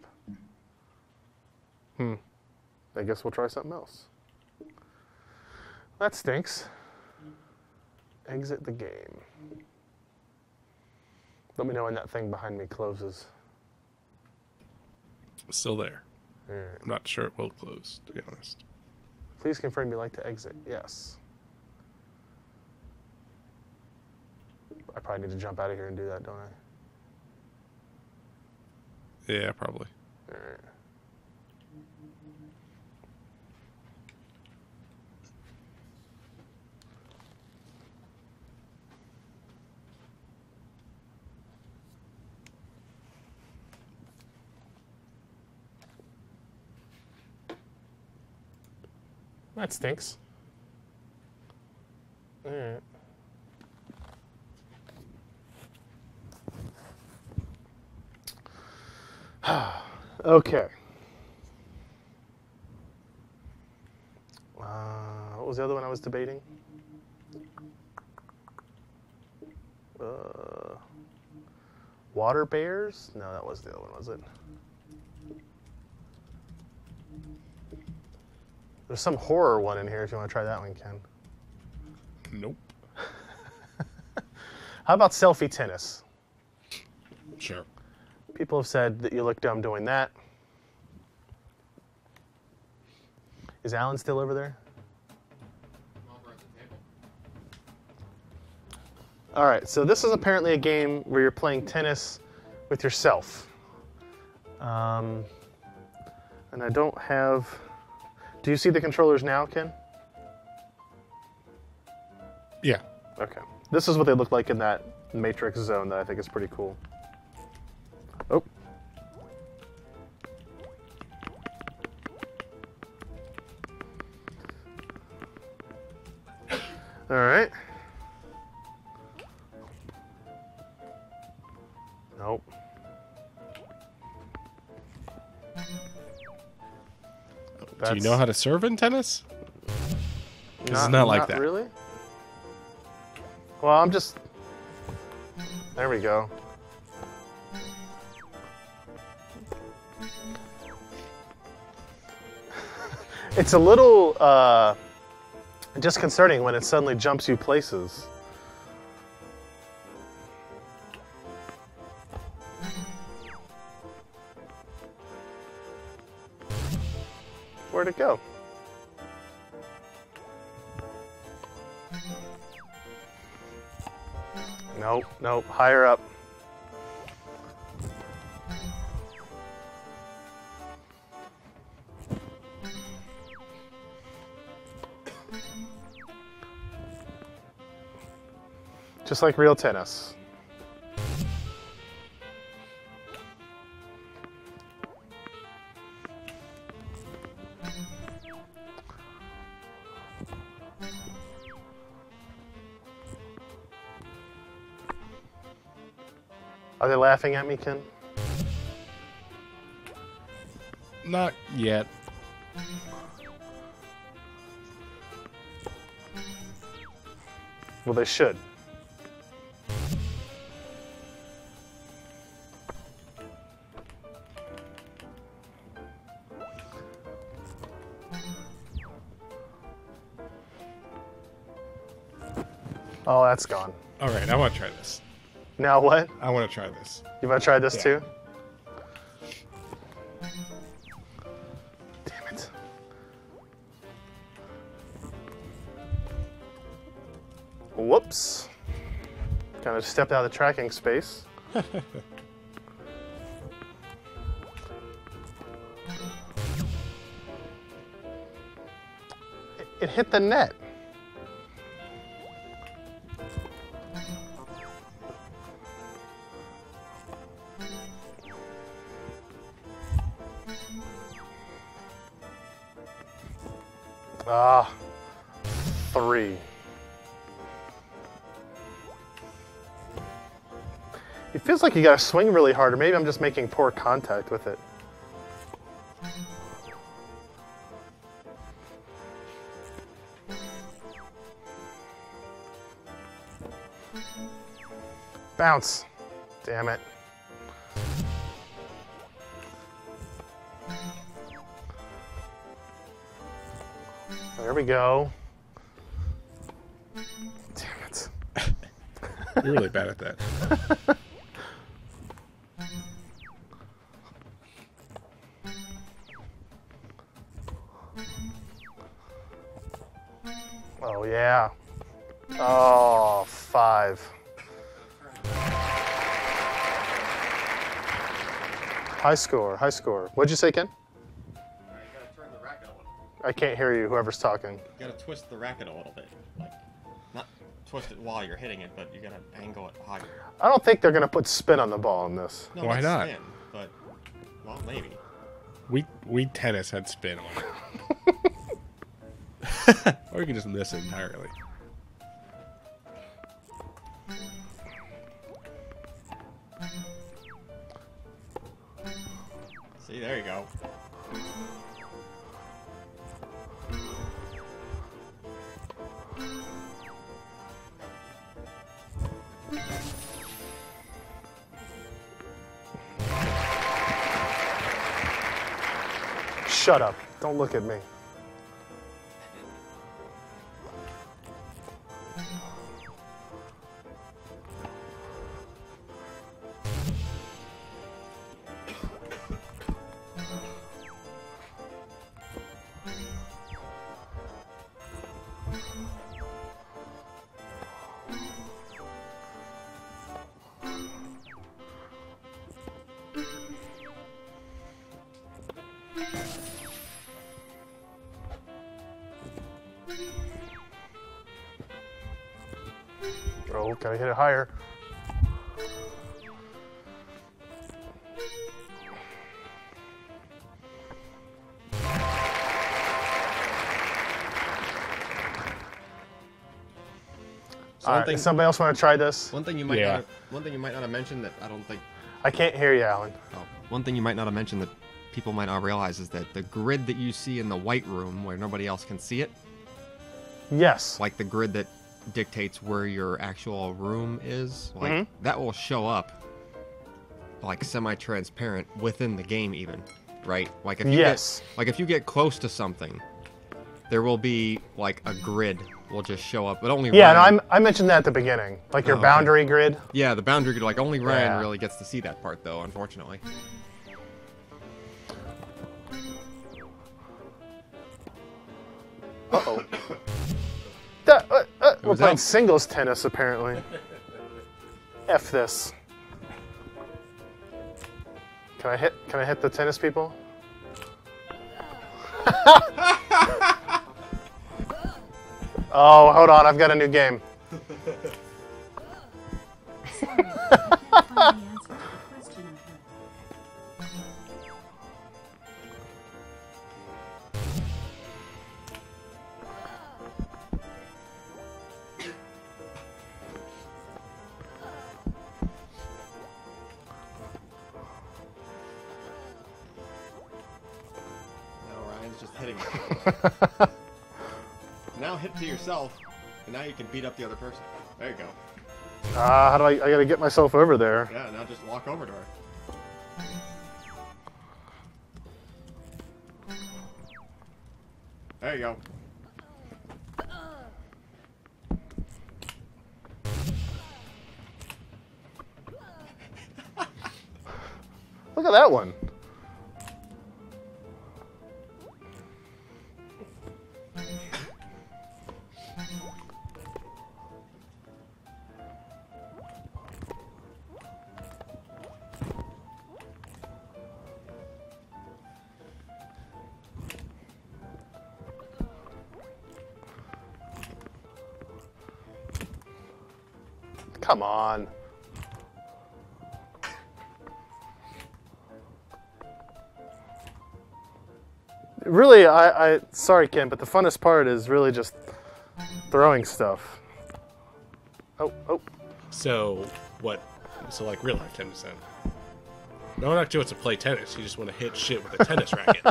I guess we'll try something else. That stinks. Exit the game. Let me know when that thing behind me closes. Still there. Alright. I'm not sure it will close, to be honest. Please confirm you'd like to exit. Yes. I probably need to jump out of here and do that, don't I? Yeah, probably. Alright. That stinks. Alright. Okay. What was the other one I was debating? Water bears? No, that was the other one, was it? There's some horror one in here if you want to try that one, Ken. Nope. How about selfie tennis? Sure. People have said that you look dumb doing that. Is Alan still over there? All right, so this is apparently a game where you're playing tennis with yourself. And I don't have... Do you see the controllers now, Ken? Yeah. Okay. This is what they look like in that Matrix zone that I think is pretty cool. Oh. All right. Nope. Do you know how to serve in tennis? It's not like that. Really? Well, I'm just... There we go. It's a little disconcerting when it suddenly jumps you places. Where'd it go? Nope, nope, higher up. Just like real tennis. Are they laughing at me, Ken? Not yet. Well, they should. Oh, that's gone. All right, I want to try this. Now what? I want to try this. You want to try this too? Damn it. Whoops. Kind of stepped out of the tracking space. It hit the net. Ah, 3. It feels like you gotta swing really hard, or maybe I'm just making poor contact with it. Bounce. Damn it. There we go. Damn it. You're really bad at that. Oh, yeah. Oh, 5. High score, high score. What'd you say, Ken? You gotta turn the racket a little. I can't hear you, whoever's talking. You gotta twist the racket a little bit. Like, not twist it while you're hitting it, but you gotta angle it higher. I don't think they're going to put spin on the ball in this. No, Why not? Spin, but, well, maybe. We tennis had spin on it. Or you can just miss it entirely. See, there you go. Shut up. Don't look at me. Oh, gotta hit it higher. So All right, does somebody else want to try this? one thing you might not have mentioned that I don't think. I can't hear you, Alan. Oh, one thing you might not have mentioned that people might not realize is that the grid that you see in the white room where nobody else can see it, Yes. like the grid that dictates where your actual room is, like that will show up like semi-transparent within the game even, right? Like if you Yes. if you get close to something, there will be like a grid will just show up, but only Yeah, Ryan, no, I mentioned that at the beginning. Like your Oh, okay. boundary grid. yeah, the boundary grid, like only Ryan Yeah. really gets to see that part though, unfortunately. Uh-oh. We're was playing out. singles tennis, apparently. F this. Can I hit the tennis people? Oh, hold on, I've got a new game. No, Ryan's just hitting it. Now hit to yourself, and now you can beat up the other person. There you go. How do I gotta get myself over there. Yeah, now just walk over to her. There you go. Look at that one. Come on. Really, sorry, Ken, but the funnest part is really just throwing stuff. Oh. So what? So like real life tennis then? No one actually wants to play tennis. You just want to hit shit with a tennis racket.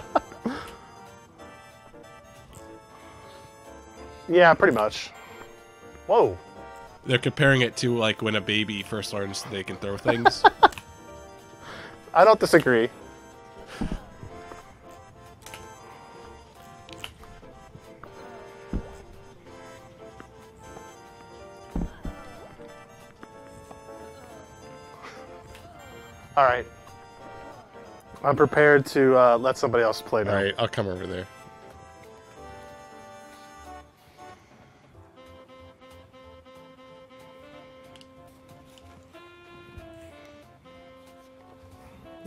Yeah, pretty much. Whoa. They're comparing it to like when a baby first learns they can throw things. I don't disagree. All right. I'm prepared to let somebody else play now. All right, I'll come over there.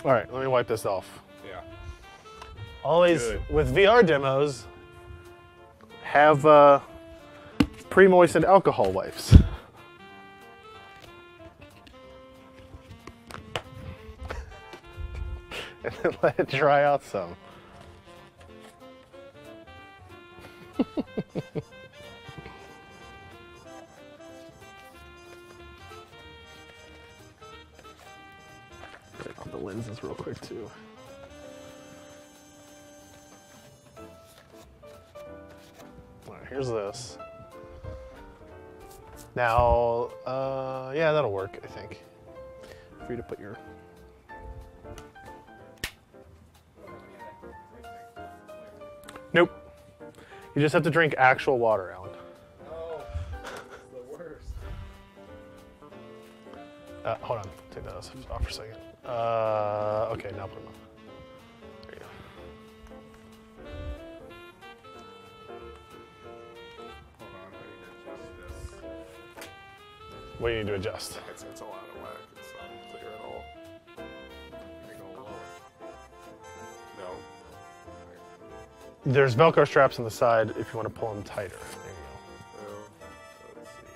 All right, let me wipe this off. Yeah. Always, Good. with VR demos, have pre-moistened alcohol wipes. And then let it dry out some. Put on the lenses real quick too. All right, here's this. Now, yeah, that'll work, I think. For you to put your... Nope. You just have to drink actual water, Alan. Oh, the worst. Hold on, take that off for a second. Okay, now put them on. There you go. Hold on, I need to adjust this. What do you need to adjust? It's all out of whack. It's not clear at all. Can I go lower? No. There's Velcro straps on the side if you want to pull them tighter. There you No. Let's see.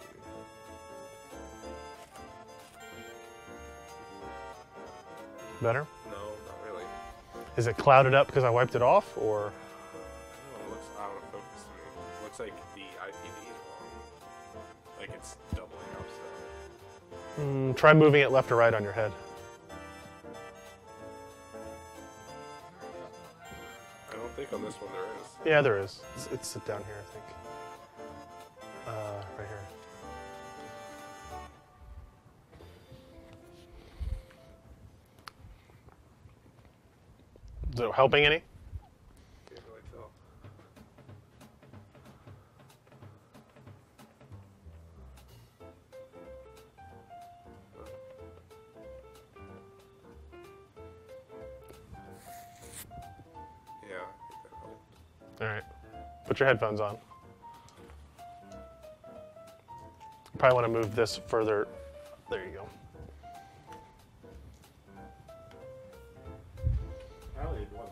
go. Better? No, not really. Is it clouded up because I wiped it off, or? I don't know, it looks out of focus to me. It looks like the IPV is wrong. Like it's doubling up stuff. Try moving it left or right on your head. I don't think on this one there is. Yeah, there is. It's down here, I think. Right here. Is it helping any? Can't really tell. Yeah, I think that helped. All right. Put your headphones on. You probably want to move this further. There you go. I only need one of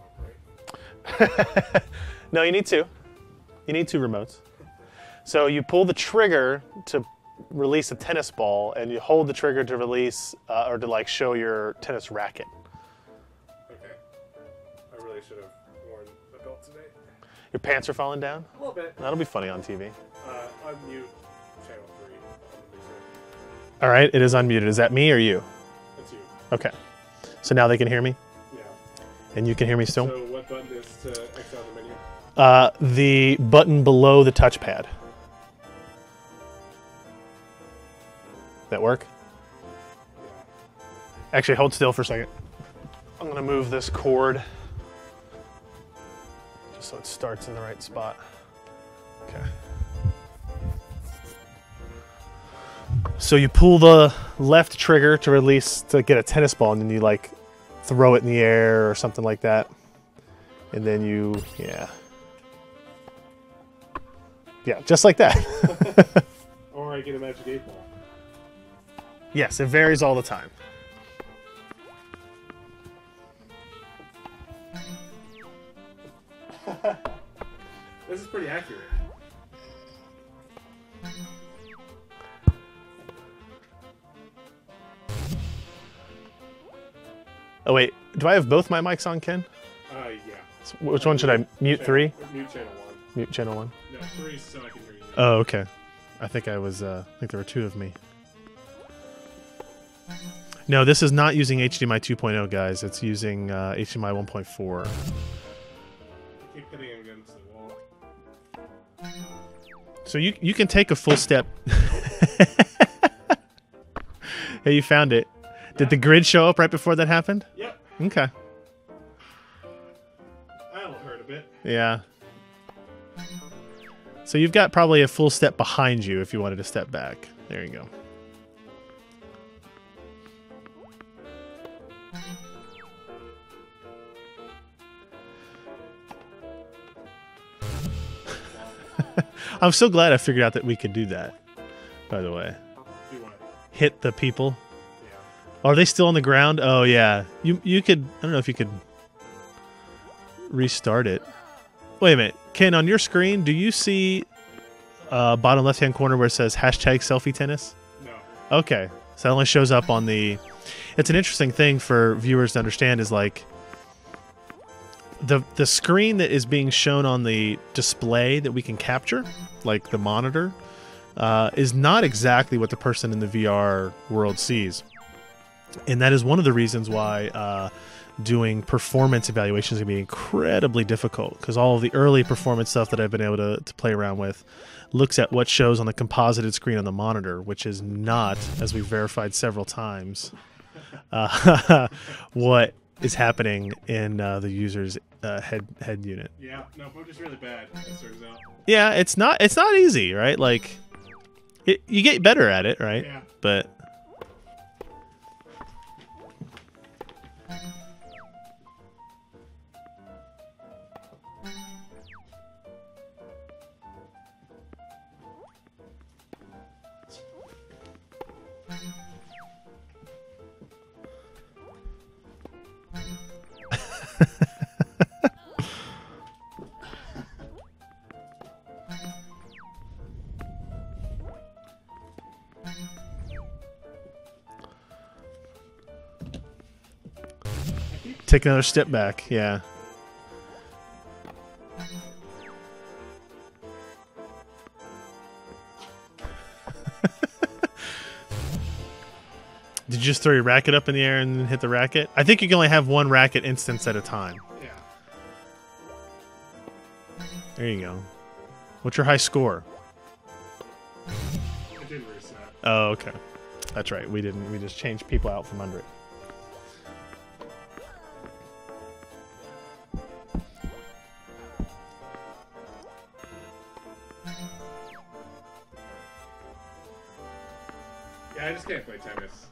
them, right? No, you need two. You need two remotes. So you pull the trigger to release a tennis ball, and you hold the trigger to release or to like show your tennis racket. Okay. I really should have worn a belt today. Your pants are falling down? A little bit. That'll be funny on TV. Unmute channel 3. All right, it is unmuted. Is that me or you? That's you. Okay. So now they can hear me? Yeah. And you can hear me still? So what button is to X out the menu? The button below the touchpad. That work? Actually, hold still for a second. I'm gonna move this cord just so it starts in the right spot. Okay. So you pull the left trigger to release, to get a tennis ball, and then you like throw it in the air or something like that. And then you, yeah, just like that. Or I get a magic 8 ball. Yes, it varies all the time. This is pretty accurate. Oh wait, do I have both my mics on, Ken? Yeah. So which one should I mute? 3? Mute channel 1. Mute channel 1. No, 3 so I can hear you. Oh, okay. I think I was. I think there were 2 of me. No, this is not using HDMI 2.0, guys. It's using HDMI 1.4. I keep hitting him against the wall. So you can take a full step. Hey, you found it. Did the grid show up right before that happened? Yep. Okay. That'll hurt a bit. Yeah. So you've got probably a full step behind you if you wanted to step back. There you go. I'm so glad I figured out that we could do that, by the way. Do what? Hit the people. Yeah. Are they still on the ground? Oh yeah. You could. I don't know if you could restart it. Wait a minute, Ken. On your screen, do you see bottom left-hand corner where it says #selfie-tennis? No. Okay, so that only shows up on the. It's an interesting thing for viewers to understand. Is like the screen that is being shown on the display that we can capture, like the monitor, is not exactly what the person in the VR world sees. And that is one of the reasons why doing performance evaluations is going to be incredibly difficult, because all of the early performance stuff that I've been able to play around with looks at what shows on the composited screen on the monitor, which is not, as we've verified several times, what is happening in the user's head unit. Yeah, no, but it's really bad, it turns out. Yeah, it's not easy, right? Like, you get better at it, right? Yeah. But... Take another step back, yeah. Did you just throw your racket up in the air and then hit the racket? I think you can only have one racket instance at a time. Yeah. There you go. What's your high score? It didn't reset. Oh, okay. That's right. We didn't. We just changed people out from under it. Yeah, I just can't play tennis.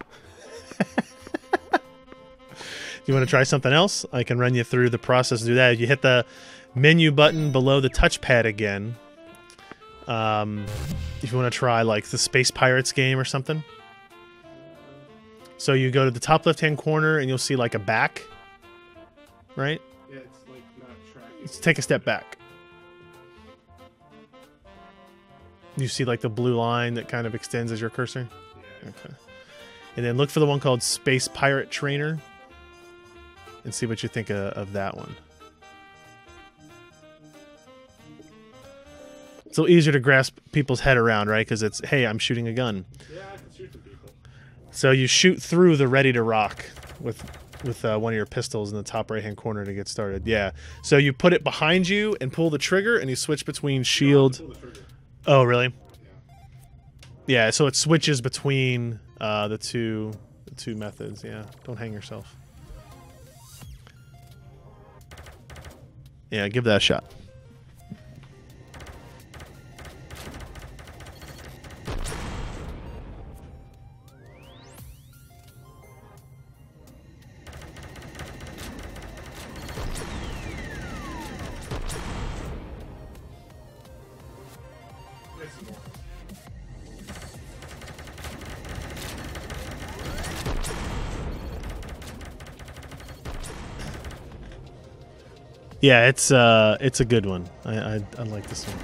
You want to try something else? I can run you through the process to do that. You hit the menu button below the touchpad again. If you want to try like the Space Pirates game or something. So you go to the top left-hand corner and you'll see like a back, right? Yeah, it's like not tracking. Let's take a step back. You see like the blue line that kind of extends as your cursor? Yeah. Okay. And then look for the one called Space Pirate Trainer and see what you think of that one. It's a little easier to grasp people's head around, right? Because it's, hey, I'm shooting a gun. Yeah, I can shoot the people. So you shoot through the ready to rock with one of your pistols in the top right-hand corner to get started. Yeah. So you put it behind you and pull the trigger, and you switch between shield. Oh, really? Yeah. So it switches between the two methods. Yeah. Don't hang yourself. Yeah. Give that a shot. Yeah, it's a good one. I like this one.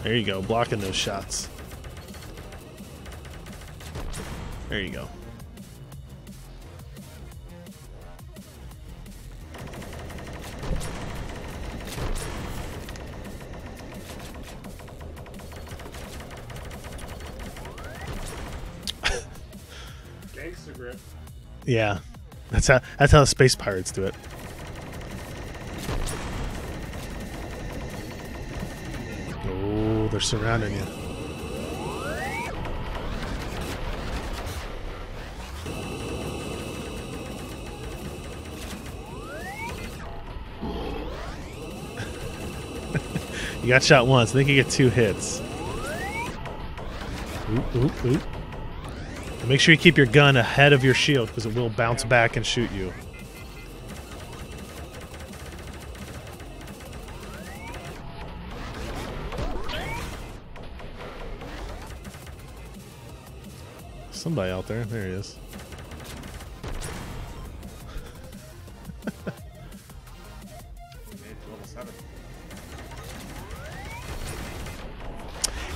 There you go, blocking those shots. There you go. Gangster grip. Yeah, that's how the Space Pirates do it. Oh, they're surrounding you. You got shot once. I think you get 2 hits. Oop, oop, oop. And make sure you keep your gun ahead of your shield because it will bounce back and shoot you. somebody out there. There he is.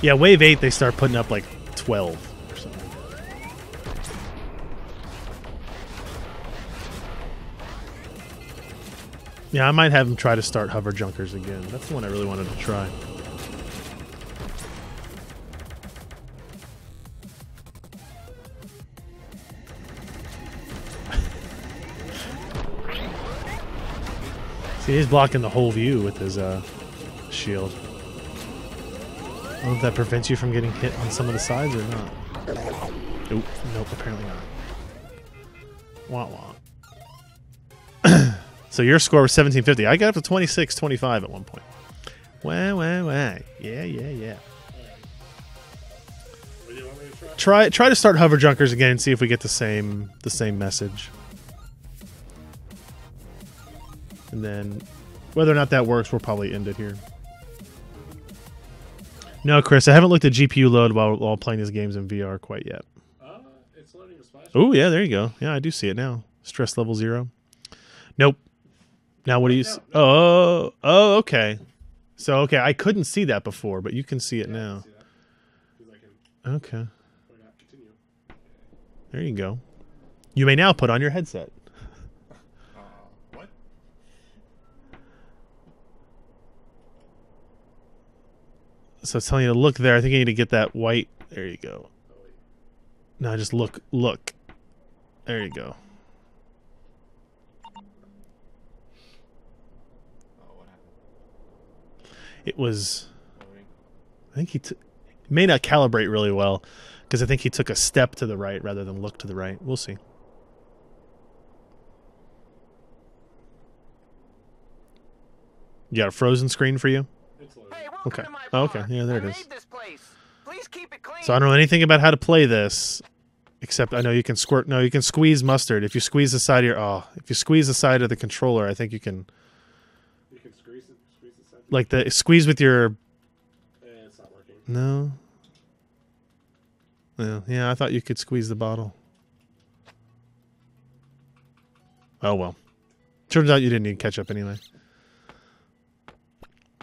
Yeah, wave 8, they start putting up like 12 or something. Yeah, I might have him try to start hover junkers again. That's the one I really wanted to try. See, he's blocking the whole view with his shield. I don't know if that prevents you from getting hit on some of the sides or not. Nope, nope, apparently not. Wah wah. So your score was 1750. I got up to 26-25 at one point. Wah wah wah. Yeah, yeah, yeah. Try to start hover junkers again and see if we get the same message. And then whether or not that works, we'll probably end it here. No, Chris, I haven't looked at GPU load while playing these games in VR quite yet. It's loading a splash. Oh, yeah, there you go. Yeah, I do see it now. Stress level 0. Nope. Now what do you see? Oh, okay. So, okay, I couldn't see that before, but you can see it now. Okay. There you go. You may now put on your headset. What? So it's telling you to look there. I think you need to get that white. There you go. No, just look. There you go. It was... I think he may not calibrate really well, because I think he took a step to the right rather than look to the right. We'll see. You got a frozen screen for you? Okay. Oh, okay. Yeah, there it is. So I don't know anything about how to play this, except I know you can squirt. No, you can squeeze mustard. If you squeeze the side of your if you squeeze the side of the controller, I think you can. You can squeeze the side. Like the squeeze with your. It's not working. No. Yeah, I thought you could squeeze the bottle. Oh well. Turns out you didn't need ketchup anyway.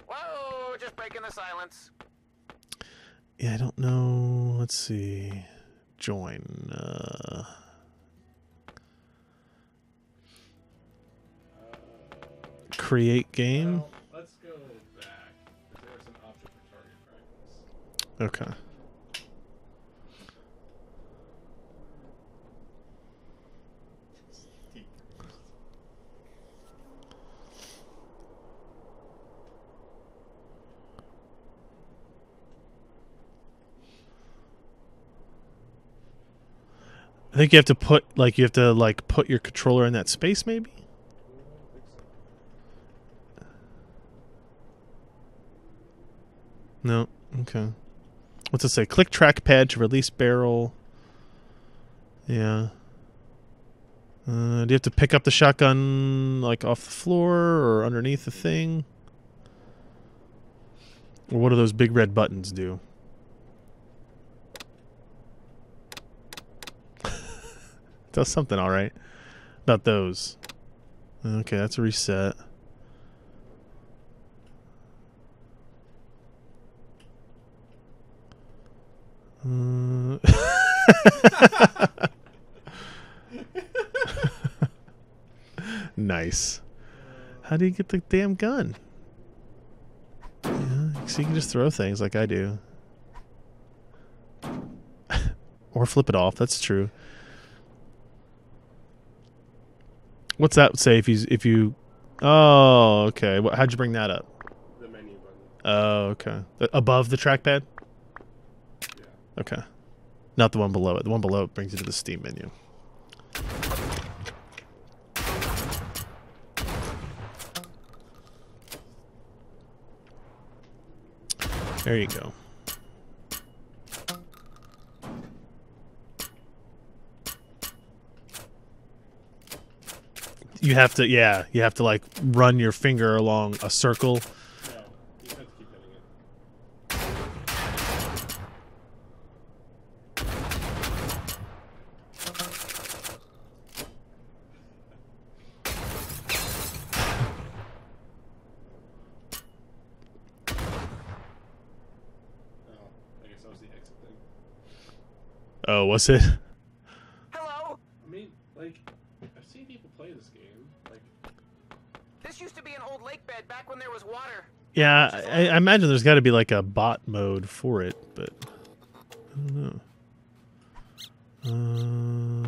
Whoa! Just breaking the silence. Yeah, I don't know. Let's see. Join. Create game. Well, let's go back. There's an option for target practice. Okay. I think you have to put put your controller in that space, maybe. No. Okay. What's it say? Click trackpad to release barrel. Yeah. Do you have to pick up the shotgun like off the floor or underneath the thing? Or what do those big red buttons do? Does something all right about those. Okay, that's a reset. Nice. How do you get the damn gun? Yeah, so you can just throw things like I do. Or flip it off, that's true. What's that say if you oh, okay. How'd you bring that up? The menu button. Oh, okay. Above the trackpad? Yeah. Okay. Not the one below it. The one below it brings you to the Steam menu. There you go. You have to, yeah, you have to like run your finger along a circle. No, you have to keep hitting it. something. Oh, was it? Hello? I mean, like, I've seen people play this game. Like, This used to be an old lake bed back when there was water. Yeah, I imagine there's got to be like a bot mode for it, but I don't know.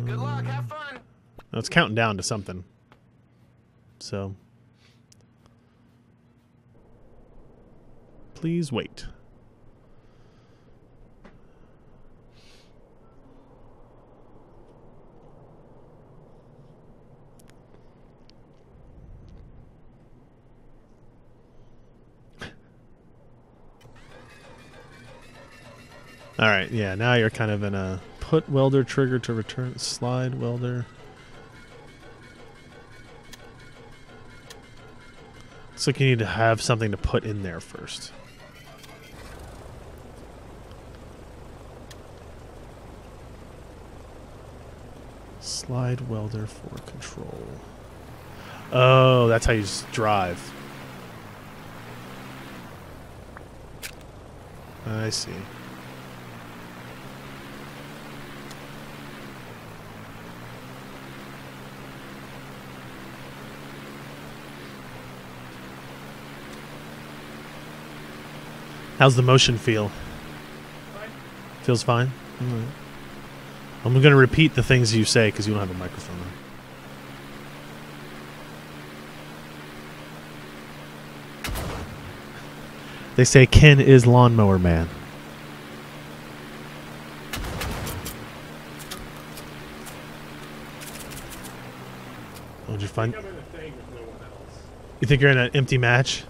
Good luck, have fun. No, it's counting down to something. So, please wait. All right, yeah, now you're kind of in a put welder trigger to return slide welder. Looks like you need to have something to put in there first. Slide welder for control. Oh, that's how you just drive. I see. How's the motion feel? fine. Feels fine? All right. I'm going to repeat the things you say because you don't have a microphone on. They say Ken is Lawnmower Man. What'd you find? I'm in a thing with no one else. You think you're in an empty match?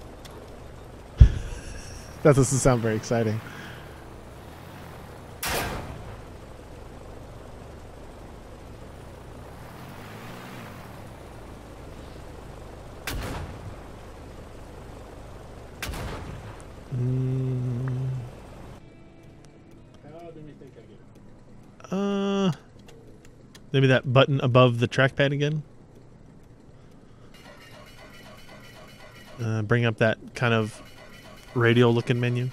That doesn't sound very exciting. How do we think I get it? Maybe that button above the trackpad again. Bring up that kind of radial looking menu.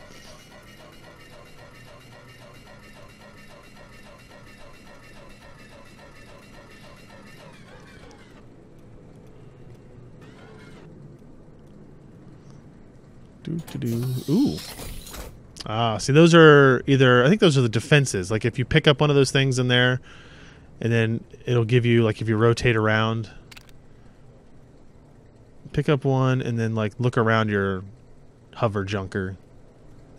Ooh. Ah, see, those are either, I think those are the defenses. Like if you pick up one of those things in there, and then it'll give you, like if you rotate around, pick up one and then like look around your hover junker.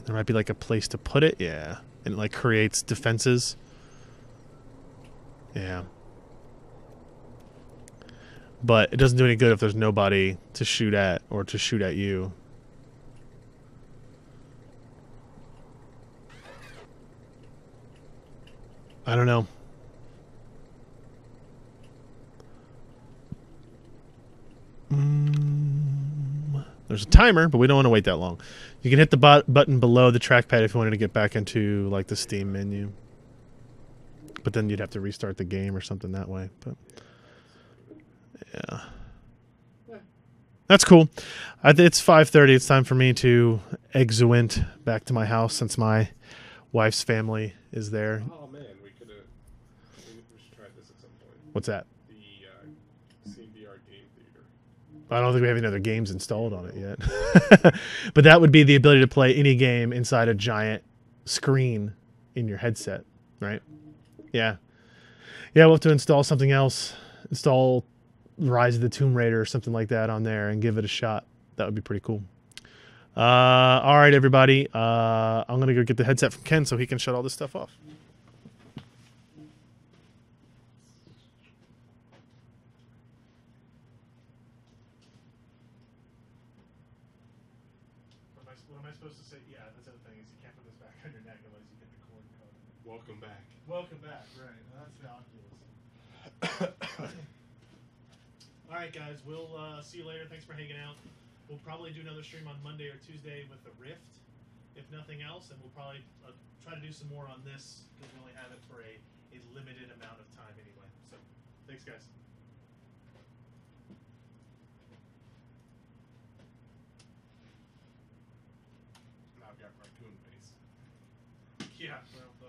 There might be like a place to put it. Yeah. And it like creates defenses. Yeah. But it doesn't do any good if there's nobody to shoot at or to shoot at you. I don't know. There's a timer, but we don't want to wait that long. You can hit the button below the trackpad if you wanted to get back into like the Steam menu. But then you'd have to restart the game or something that way. But yeah. That's cool. It's 5:30. It's time for me to exuent back to my house since my wife's family is there. Oh man, we should try this at some point. What's that? The SteamVR game theater. I don't think we have any other games installed on it yet. But that would be the ability to play any game inside a giant screen in your headset, right? Yeah. Yeah, we'll have to install something else. Install Rise of the Tomb Raider or something like that on there and give it a shot. That would be pretty cool. All right, everybody. I'm going to go get the headset from Ken so he can shut all this stuff off. What am I supposed to say? Yeah, that's the other thing is you can't put this back on your neck unless you get the cord cut. Welcome back. Welcome back, right. That's the Oculus. All right, guys. We'll see you later. Thanks for hanging out. We'll probably do another stream on Monday or Tuesday with the Rift, if nothing else, and we'll probably try to do some more on this because we only have it for a limited amount of time anyway. So, thanks, guys. Now I've got raccoon face. Yeah, well,